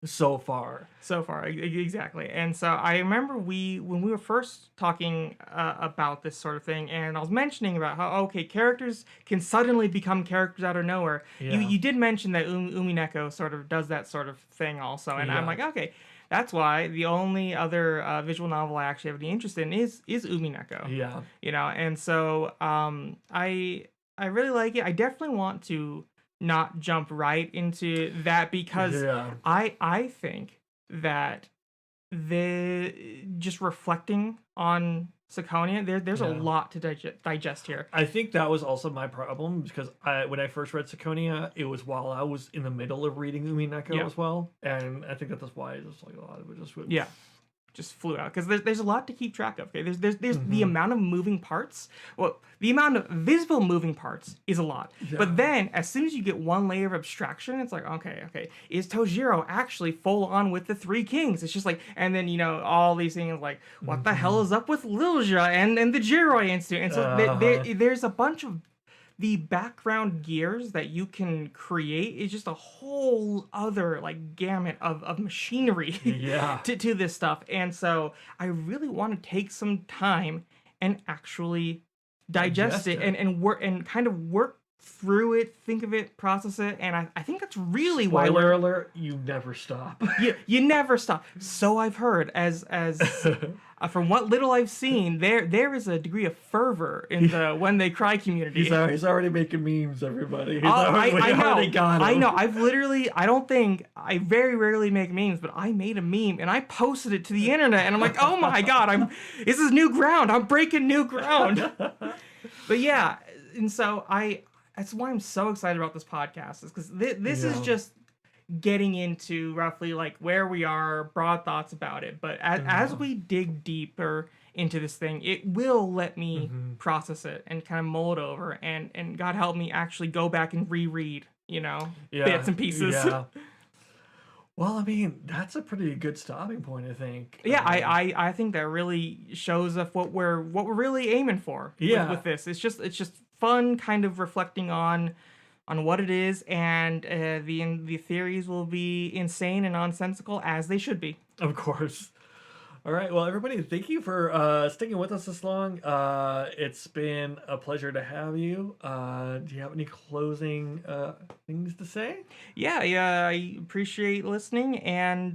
so far. so far exactly. And so I remember when we were first talking about this sort of thing, and I was mentioning about how okay characters can suddenly become characters out of nowhere. Yeah. You did mention that Umineko sort of does that sort of thing also, and I'm Yeah. like okay. That's why the only other visual novel I actually have any interest in is Umineko. Yeah. And so I really like it. I definitely want to not jump right into that because Yeah. I think that the just reflecting on Ciconia, there's a Yeah. lot to digest here. I think that was also my problem because when I first read Ciconia, it was while I was in the middle of reading Umineko Yeah. as well, and I think that's why just like a lot of it just would. Yeah. Just flew out because there's a lot to keep track of. Okay, there's Mm-hmm. the amount of moving parts. Well, the amount of visible moving parts is a lot. Yeah. But then as soon as you get one layer of abstraction, it's like okay, is Tojiro actually full on with the Three Kings? It's just like, and then all these things like what the hell is up with Lilja and the Jiroi Institute? And so there's a bunch of the background gears that you can create is just a whole other like gamut of machinery Yeah. to this stuff. And so I really want to take some time and actually digest it, it. and work and kind of work through it, think of it, process it, and I think that's really why Spoiler alert, you never stop. you never stop. So I've heard as from what little I've seen, there is a degree of fervor in the When They Cry community. He's already making memes, everybody. Oh, I already know. got him. I know. I very rarely make memes, but I made a meme and I posted it to the internet, and I'm like, oh my god, this is new ground. I'm breaking new ground. But yeah, and so that's why I'm so excited about this podcast, is because this is Yeah. just getting into roughly like where we are, broad thoughts about it. But as we dig deeper into this thing, it will let me process it and kind of mull it over, and God help me actually go back and reread, bits and pieces. Yeah. Well, I mean, that's a pretty good stopping point, I think. Yeah, I think that really shows us what we're really aiming for with this. It's just fun, kind of reflecting on what it is, and the theories will be insane and nonsensical as they should be. Of course. All right. Well, everybody, thank you for sticking with us this long. It's been a pleasure to have you. Do you have any closing things to say? Yeah, I appreciate listening. And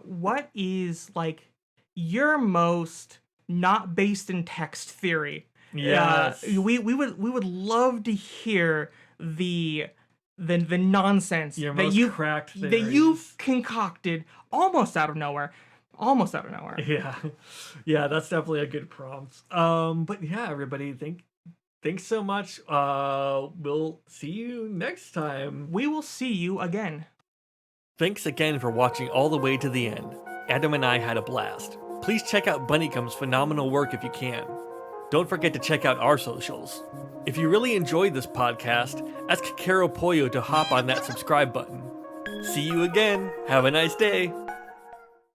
what is like your most not based in text theory? Yes. We would love to hear the nonsense Your that most you cracked that theories. you've concocted almost out of nowhere. Almost out of nowhere. Yeah, that's definitely a good prompt. But yeah, everybody, thanks so much. We'll see you next time. We will see you again. Thanks again for watching all the way to the end. Adam and I had a blast. Please check out Bunnycom's phenomenal work if you can. Don't forget to check out our socials. If you really enjoyed this podcast, ask Caro Pollo to hop on that subscribe button. See you again. Have a nice day.